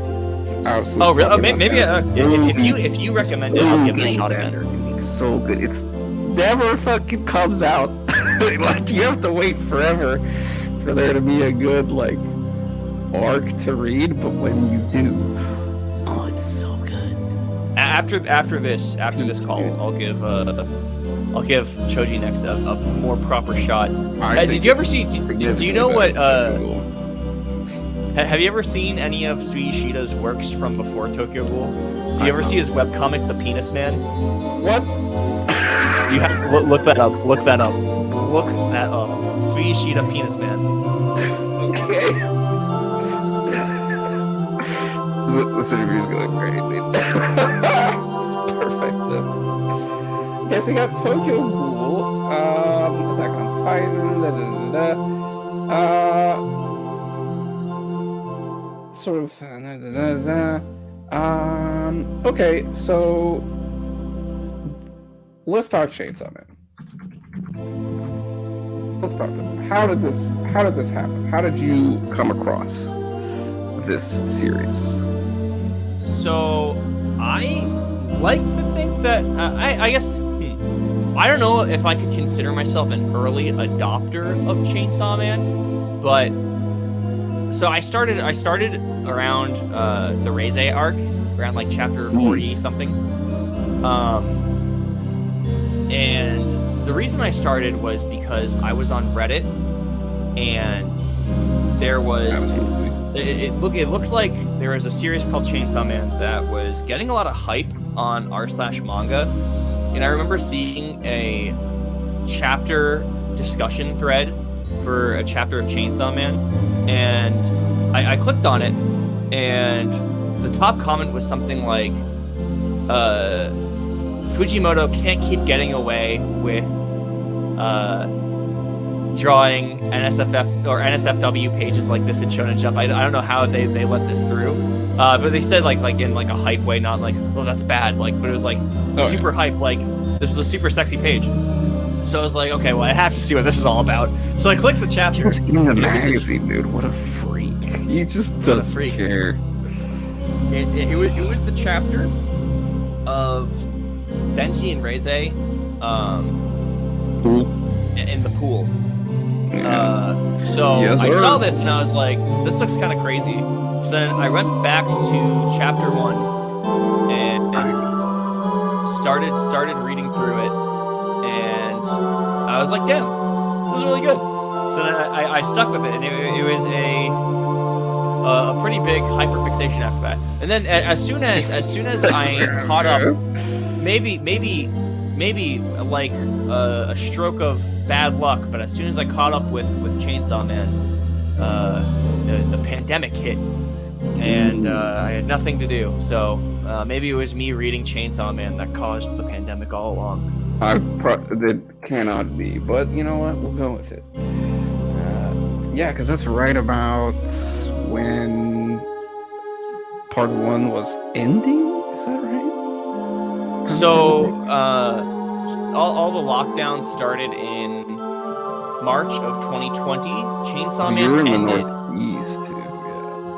Oh really? Oh, maybe if you recommend it, I'll give it a shot again. It's so good. It's never fucking comes out. Like, you have to wait forever for there to be a good like arc to read, but when you do, oh, it's so good. After this call, I'll give Chojin X a more proper shot. Did you ever see? Do you know what? Have you ever seen any of Suishida's works from before Tokyo Ghoul? Do you ever see his webcomic, The Penis Man? What? You have to look that up. Look that up. Suishida Penis Man. Okay. This interview is going great, dude. Perfect. Yes, we got Tokyo Ghoul. Attack on Titan. Sort of. Okay, so let's talk Chainsaw Man. Let's talk. How did this happen? How did you come across this series? So I like to think that I guess I don't know if I could consider myself an early adopter of Chainsaw Man, but so I started around the Reize arc, around like chapter 40 something, and the reason I started was because I was on Reddit and there was it looked like there was a series called Chainsaw Man that was getting a lot of hype on r/manga, and I remember seeing a chapter discussion thread for a chapter of Chainsaw Man, and I clicked on it, and the top comment was something like, Fujimoto can't keep getting away with drawing NSFF or NSFW pages like this in Shonen Jump. I don't know how they let this through, but they said like in like a hype way, not like, oh, that's bad, like, but it was like super hype, like this was a super sexy page. So I was like, okay, well, I have to see what this is all about. So I clicked the chapter. Just in the magazine, dude. What a freak! He just doesn't care. It was the chapter of Denji and Reize, in the pool. So yes, I saw this and I was like, this looks kind of crazy. So then I went back to chapter 1 and started reading through it, and I was like, damn, this is really good. So then I stuck with it, and it was a pretty big hyperfixation after that. And then as soon as I caught up, maybe like a stroke of bad luck, but as soon as I caught up with Chainsaw Man, the pandemic hit, and I had nothing to do. So maybe it was me reading Chainsaw Man that caused the pandemic all along. It cannot be, but you know what? We'll go with it. Yeah, because that's right about when part 1 was ending. Is that right? So all the lockdowns started in March of 2020. Chainsaw Man ended. In the Northeast, too.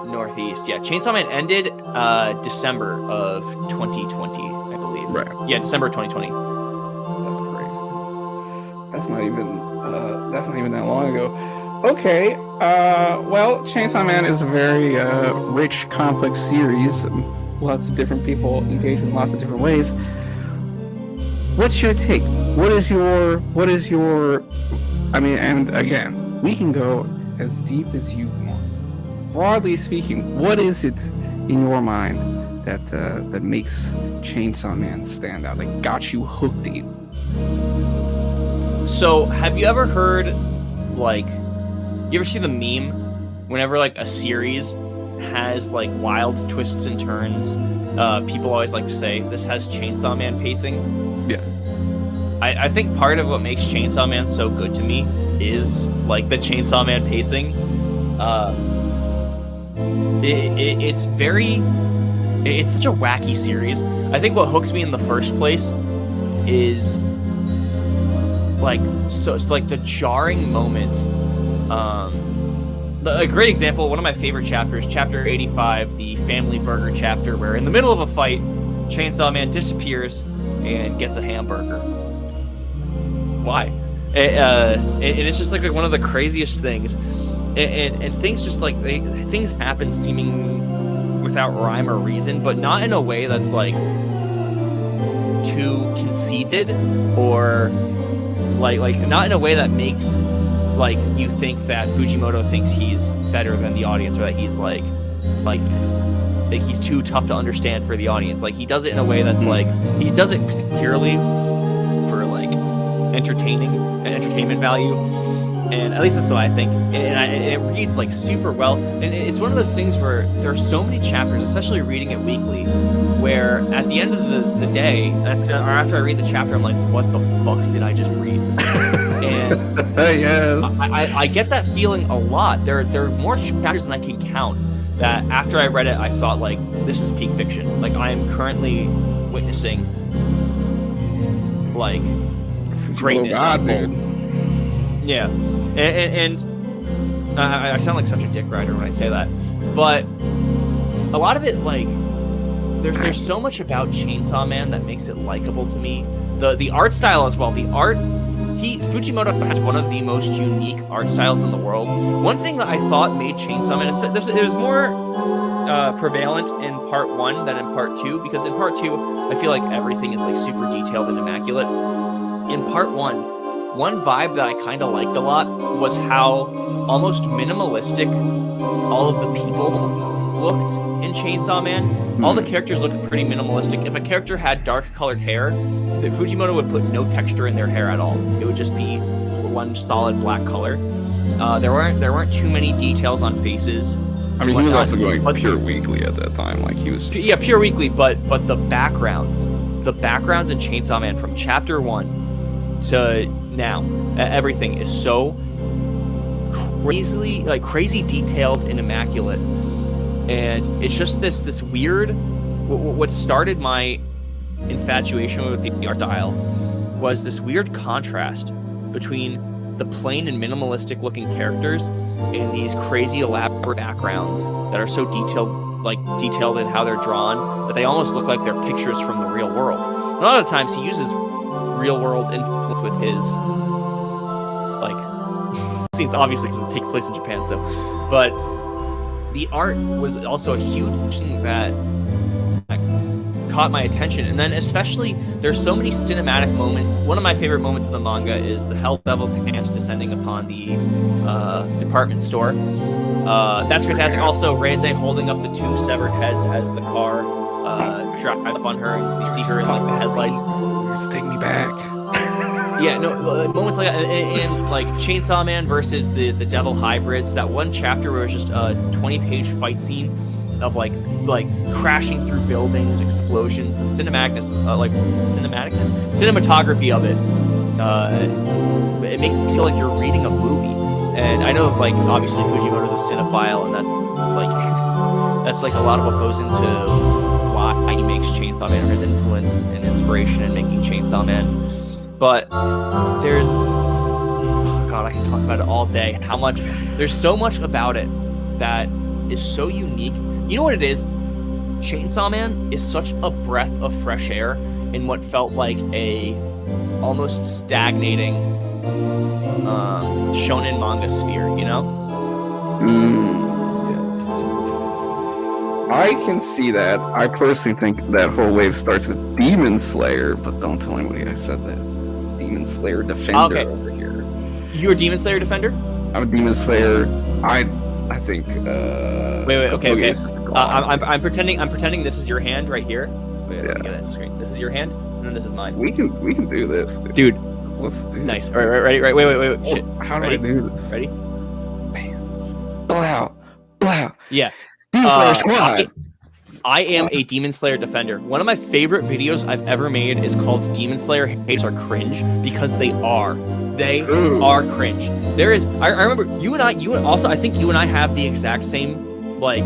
Yeah. Northeast, yeah. Chainsaw Man ended December of 2020, I believe. Right. Yeah, December 2020. That's crazy. That's not even that long ago. Okay. Well, Chainsaw Man is a very rich, complex series. Lots of different people engage in lots of different ways. What's your take what is your? I mean, and again, we can go as deep as you want. Broadly speaking, what is it in your mind that makes Chainsaw Man stand out? That got you hooked in? So, have you ever heard, like, you ever see the meme whenever like a series has like wild twists and turns? People always like to say this has Chainsaw Man pacing. Yeah. I think part of what makes Chainsaw Man so good to me is like the Chainsaw Man pacing. It's such a wacky series. I think what hooked me in the first place is it's like the jarring moments. A great example, one of my favorite chapters, chapter 85, the family burger chapter, where in the middle of a fight, Chainsaw Man disappears and gets a hamburger. Why? It's just like one of the craziest things, and things just like things happen seeming without rhyme or reason, but not in a way that's like too conceited or like not in a way that makes like you think that Fujimoto thinks he's better than the audience, or that he's like he's too tough to understand for the audience. Like he does it in a way that's like he does it purely for like entertainment value, and at least that's what I think. And it reads like super well, and it's one of those things where there are so many chapters, especially reading it weekly, where at the end of the day, after I read the chapter, I'm like, what the fuck did I just read? And yes. I get that feeling a lot. There are more chapters than I can count that after I read it, I thought like, this is peak fiction. Like I am currently witnessing like greatness. Oh God, dude. Yeah, and I sound like such a dick rider when I say that, but a lot of it, like, there's so much about Chainsaw Man that makes it likable to me. The art style as well. The art, Fujimoto has one of the most unique art styles in the world. One thing that I thought made Chainsaw Man, it was more prevalent in part 1 than in part 2, because in part 2, I feel like everything is like super detailed and immaculate. In part 1, one vibe that I kind of liked a lot was how almost minimalistic all of the people looked in Chainsaw Man. All the characters looked pretty minimalistic. If a character had dark colored hair, Fujimoto would put no texture in their hair at all. It would just be one solid black color. There weren't too many details on faces. I mean, he was also going pure weekly at that time. Like he was just... Yeah, pure weekly, but the backgrounds in Chainsaw Man from chapter 1 to now, everything is so crazy detailed and immaculate. And it's just this weird, what started my infatuation with the art style was this weird contrast between the plain and minimalistic looking characters and these crazy elaborate backgrounds that are so detailed in how they're drawn that they almost look like they're pictures from the real world. A lot of the times he uses real world influence with his scenes, obviously because it takes place in Japan, but the art was also a huge thing that caught my attention. And then especially, there's so many cinematic moments. One of my favorite moments in the manga is the Hell Devil's hands descending upon the department store. That's fantastic. Also, Reize holding up the 2 severed heads as the car drives up on her, and you see her in like the headlights. Just take me back. Yeah, no, moments like that, and like Chainsaw Man versus the Devil Hybrids. That one chapter where it was just a 20-page fight scene of like crashing through buildings, explosions, the cinematography of it. It makes you feel like you're reading a movie. And I know, like, obviously Fujimoto's a cinephile, and that's like a lot of what goes into why he makes Chainsaw Man, or his influence and inspiration in making Chainsaw Man. But there's, oh God, I can talk about it all day. There's so much about it that is so unique. You know what it is? Chainsaw Man is such a breath of fresh air in what felt like a almost stagnating shonen manga sphere, you know? Yes. I can see that. I personally think that whole wave starts with Demon Slayer, but don't tell anybody I said that. Demon Slayer defender Okay. over here. You're a Demon Slayer defender? I'm a Demon Slayer. I think. Wait. Okay. is just the god. I'm pretending this is your hand right here. Wait, let me Yeah. get it on the screen. This is your hand, and then this is mine. We can do this, Dude, Let's do nice. this. All right, ready? Right. Wait. Oh, Shit. how do Ready? I do this? Ready? Bam. Blow. Yeah. Demon Slayer squad. I am a Demon Slayer defender. One of my favorite videos I've ever made is called Demon Slayer Haters Are Cringe, because they are. They Ooh. are cringe. There is, I remember I think you and I have the exact same, like,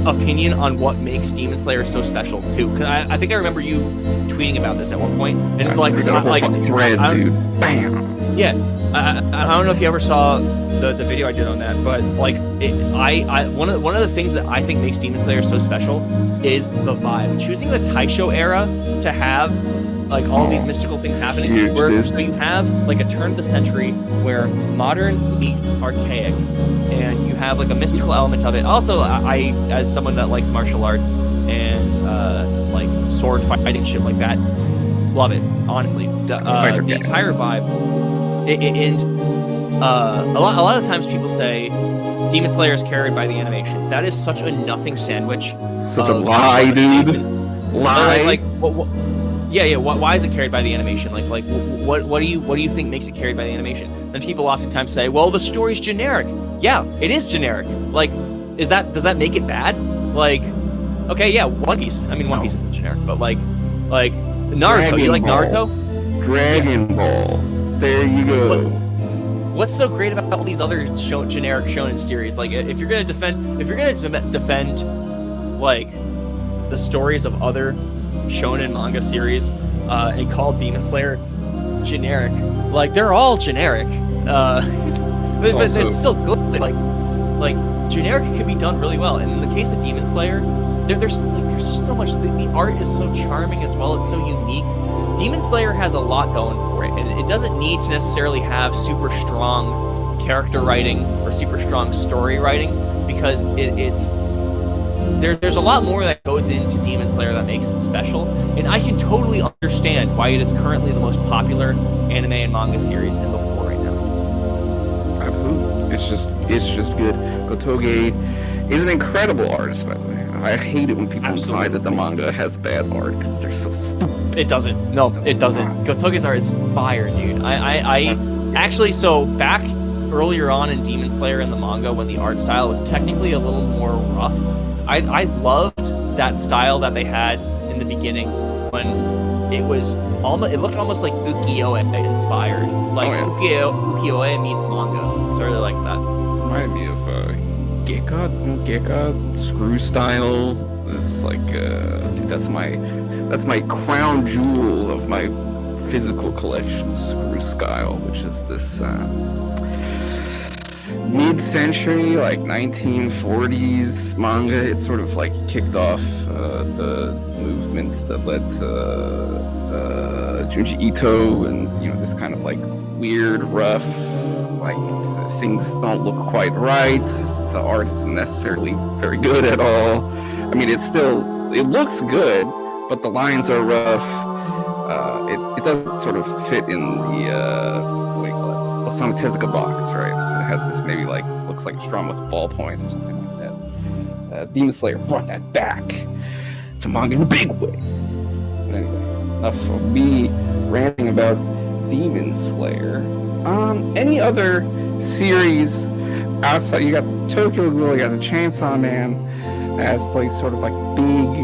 opinion on what makes Demon Slayer so special, too. Because I think I remember you tweeting about this at one point. And, like, got a whole like fucking thread, dude. Bam. yeah, I don't know if you ever saw the video I did on that, but like one of the things that I think makes Demon Slayer so special is the vibe. Choosing the Taisho era to have like all these mystical things happening, huge, dude. so you have like a turn of the century where modern meets archaic, and you have like a mystical element of it. Also, I as someone that likes martial arts and like sword fighting shit like that, love it. Honestly, the entire vibe. A lot of times people say Demon Slayer is carried by the animation. That is such a nothing sandwich. Such a lie, dude. Lie. Like what? Yeah. Why is it carried by the animation? Like what do you think makes it carried by the animation? And people oftentimes say, well, the story's generic. Yeah, it is generic. Like, does that make it bad? Like, okay, yeah, One Piece. I mean, One Piece isn't generic, but like Naruto. You like Naruto? Dragon Ball. There you go. What's so great about all these other generic shonen series? Like, if you're gonna defend like the stories of other shonen manga series and call Demon Slayer generic, like they're all generic, but it's still good. Like generic can be done really well. And in the case of Demon Slayer, there's just so much. The art is so charming as well. It's so unique. Demon Slayer has a lot going for it, and it doesn't need to necessarily have super strong character writing or super strong story writing, because there's a lot more that goes into Demon Slayer that makes it special, and I can totally understand why it is currently the most popular anime and manga series in the world right now. Absolutely, it's just good. Kotoge is an incredible artist, by the way. I hate it when people imply that the manga has bad art because they're so stupid. It doesn't. No, it doesn't. Gotoge's art is fire, dude. I actually, so back earlier on in Demon Slayer in the manga, when the art style was technically a little more rough, I loved that style that they had in the beginning when it looked almost like ukiyo-e inspired. Like ukiyo-e meets manga, sort of like that. Reminded me of Gekka screw style. It's like dude, that's my crown jewel of my physical collection, screw style, which is this mid-century, like 1940s manga. It sort of like kicked off the movement that led to Junji Ito, and this kind of like weird, rough, like things don't look quite right. The art isn't necessarily very good at all. I mean, it looks good, but the lines are rough. It doesn't sort of fit in the what do you call it? Osamu Tezuka box, right? It has this maybe like looks like it's drawn with a ballpoint or something like that. Demon Slayer brought that back to manga in a big way. But anyway, enough of me ranting about Demon Slayer. Any other series outside? You got the Tokyo Ghoul, you got the Chainsaw Man as like sort of like big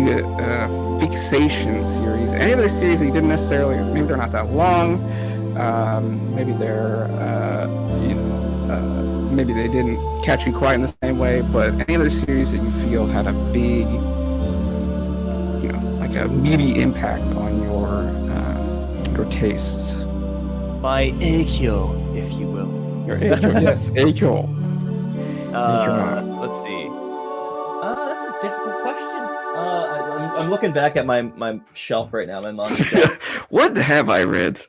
fixation series. Any other series that you didn't necessarily, maybe they're not that long, maybe they're maybe they didn't catch you quite in the same way, but any other series that you feel had a big, like a meaty impact on your tastes? My Eikyo, if you will. Your Eikyo, yes, Eikyo. Let's see. That's a difficult question. I'm looking back at my shelf right now, my manga shelf. What have I read?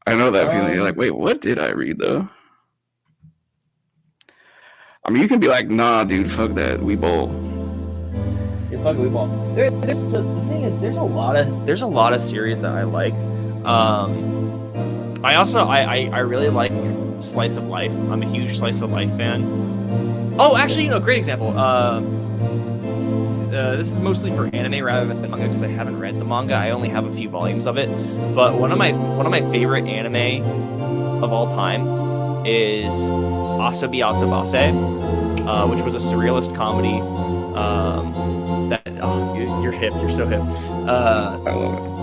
I know that feeling. You're like, wait, what did I read though? I mean, you can be like, nah, dude, fuck that, we bowl. Yeah, fuck we bowl. The thing is, there's a lot of series that I like. I really like slice of life. I'm a huge slice of life fan. Oh, actually, great example. This is mostly for anime rather than manga because I haven't read the manga. I only have a few volumes of it. But one of my favorite anime of all time is Asobi Asabase, which was a surrealist comedy. You're hip. You're so hip. I love it.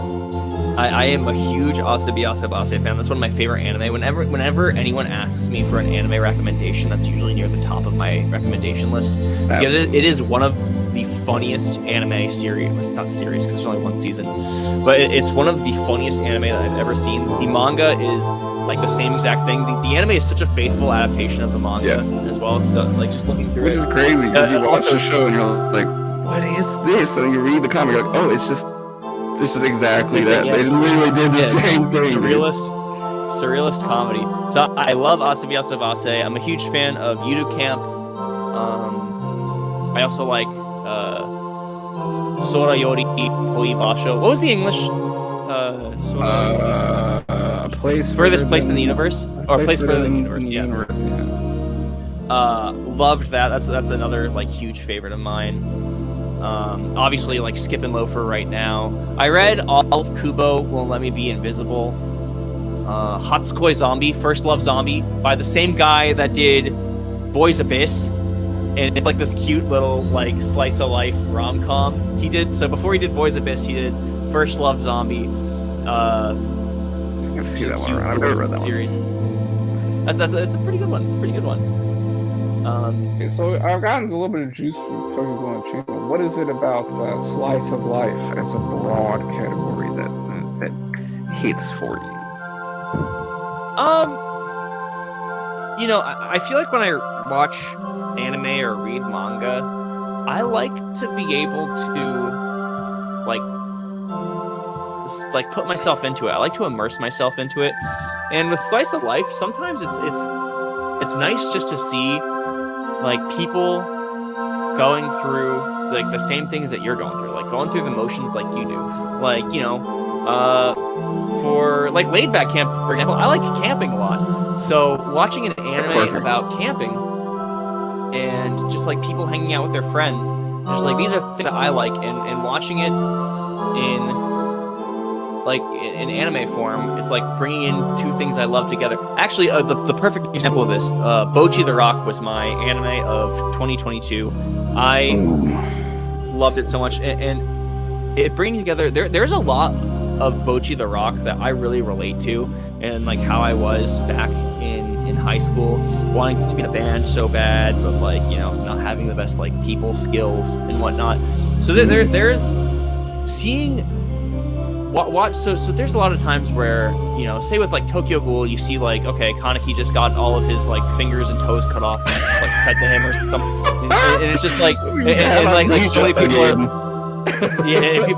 I am a huge Asobi Asabase fan. That's one of my favorite anime. Whenever anyone asks me for an anime recommendation, that's usually near the top of my recommendation list. Because it is one of the funniest anime series. It's not series because there's only one season, but it's one of the funniest anime that I've ever seen. The manga is like the same exact thing. The anime is such a faithful adaptation of the manga as well. So like just looking through Which it, is crazy because you watch the show and you're like, what is this? So you read the comic, you're like, oh, it's just. This is exactly that. Yeah. They literally did the same thing. Surrealist comedy. So I love Asobi Asabase. I'm a huge fan of Yudu Camp. I also like Sora Yori Toi Basho. What was the English? Furthest place in the universe, or place further in the universe. Yeah. Loved that. That's another like huge favorite of mine. Obviously, like Skip and Loafer right now. I read all of Kubo Won't Let Me Be Invisible. Hatsukoi Zombie, First Love Zombie, by the same guy that did Boys Abyss. And it's like this cute little like slice of life rom-com he did. So before he did Boys Abyss, he did First Love Zombie. I can see that one. I've never read that series. That's a pretty good one. It's a pretty good one. Okay, so I've gotten a little bit of juice from talking on the channel. What is it about slice of life as a broad category that hits for you? I feel like when I watch anime or read manga, I like to be able to like put myself into it. I like to immerse myself into it. And with slice of life, sometimes it's nice just to see like people going through like the same things that you're going through, like going through the motions like you do. Like, for like Laid Back Camp, for example, I like camping a lot. So watching an anime about camping and just like people hanging out with their friends, just like these are things that I like, and watching it in anime form, it's like bringing in two things I love together. Actually, the perfect example of this, Bocchi the Rock was my anime of 2022. I loved it so much, and it brings together. There's a lot of Bocchi the Rock that I really relate to, and like how I was back in high school, wanting to be in a band so bad, but like not having the best like people skills and whatnot. So there's seeing. So there's a lot of times where, say with like Tokyo Ghoul, you see like, okay, Kaneki just got all of his like fingers and toes cut off and like fed to him or something, and it's just like, and like so many people are,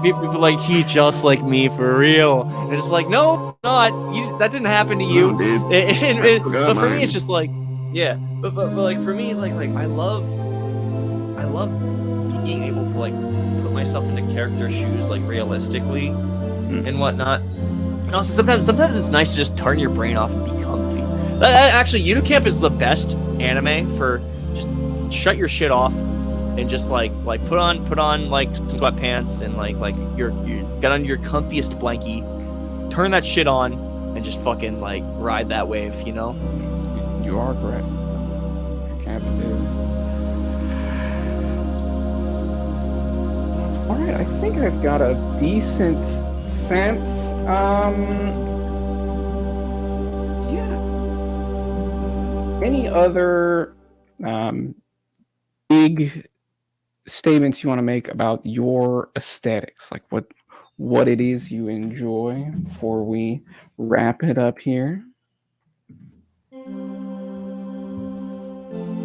people like, he just like me for real, and it's like, no, not you, that didn't happen to you. But for me, it's just like, but like for me, like I love being able to like put myself into character shoes like realistically and whatnot. And also sometimes it's nice to just turn your brain off and be comfy. Actually, Yudu Camp is the best anime for just shut your shit off and just like put on like some sweatpants and like you get on your comfiest blankie, turn that shit on, and just fucking like ride that wave. You are correct. Camp is. All right, I think I've got a decent sense. Any other big statements you want to make about your aesthetics, like what it is you enjoy, before we wrap it up here?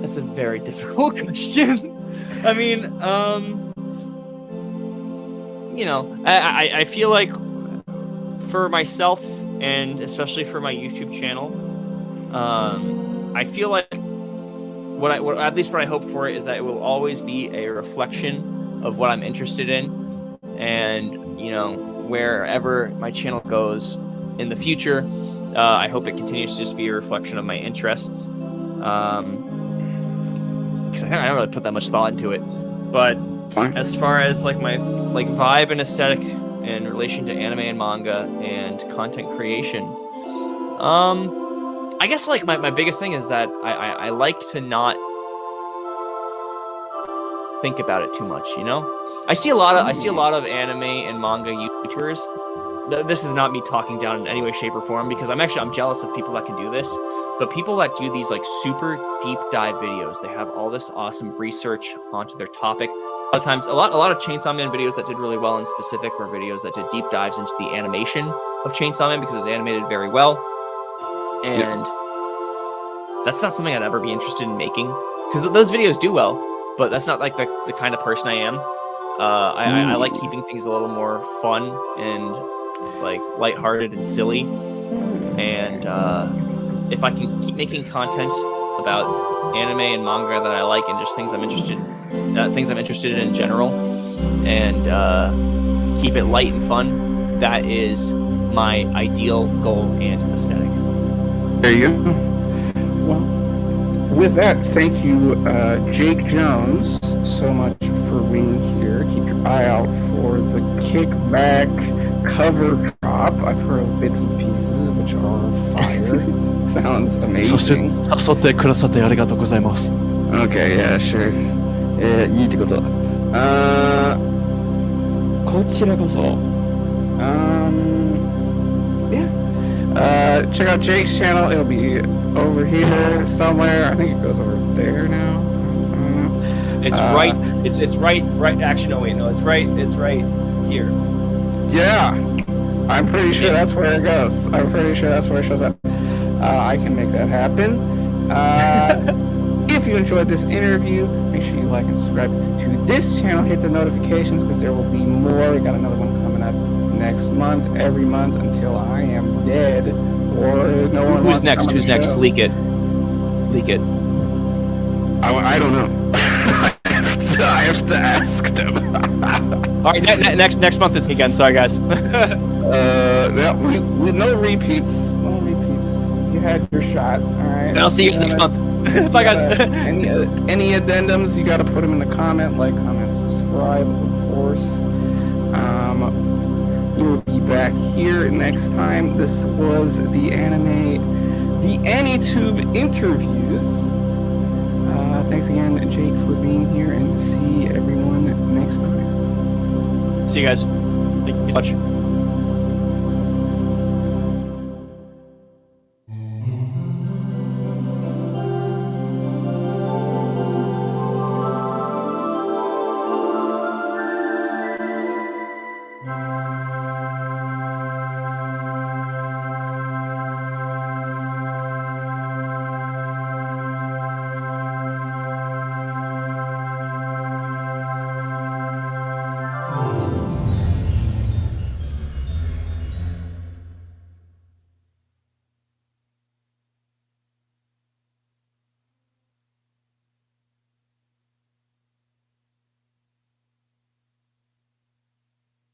That's a very difficult question. I mean, I feel like for myself, and especially for my YouTube channel, I feel like what at least what I hope for it is that it will always be a reflection of what I'm interested in, and wherever my channel goes in the future, I hope it continues to just be a reflection of my interests. Because I don't really put that much thought into it. But Fine. as far as like my vibe and aesthetic in relation to anime and manga and content creation, I guess like my biggest thing is that I like to not think about it too much, you know? I see a lot of anime and manga YouTubers. This is not me talking down in any way, shape, or form, because I'm jealous of people that can do this. But people that do these like super deep dive videos, they have all this awesome research onto their topic. A lot of times, a lot of Chainsaw Man videos that did really well in specific were videos that did deep dives into the animation of Chainsaw Man because it was animated very well. And that's not something I'd ever be interested in making, because those videos do well, but that's not like the kind of person I am. I like keeping things a little more fun and like lighthearted and silly. And if I can keep making content about anime and manga that I like and just things I'm interested in in general, and keep it light and fun, that is my ideal goal and aesthetic. There you go. Well, with that, thank you, Jake Jones, so much for being here. Keep your eye out for the Kickback cover drop. I've heard bits and pieces, which are fire. Sounds amazing. 誘ってくださってありがとうございます。 Okay, yeah, sure. いいってこと。こちらこそ。Yeah. Check out Jake's channel. It'll be over here somewhere. I think it goes over there now. It's right. It's right. Actually, no, wait, no. It's right here. Yeah. I'm pretty sure that's where it goes. I'm pretty sure that's where it shows up. I can make that happen. If you enjoyed this interview, make sure you like and subscribe to this channel. Hit the notifications because there will be more. We got another one coming up next month, every month until I am dead or no one. Who's next? Who's next? Leak it. I don't know. I have to ask them. All right, next month is again. Sorry, guys. Yeah, we no repeats. You had your shot. All right. And I'll see you guys next month. Bye, guys. Any addendums, you got to put them in the comment, subscribe, of course. We'll be back here next time. This was the AniTube interviews. Thanks again, Jake, for being here, and see everyone next time. See you guys. Thank you so much.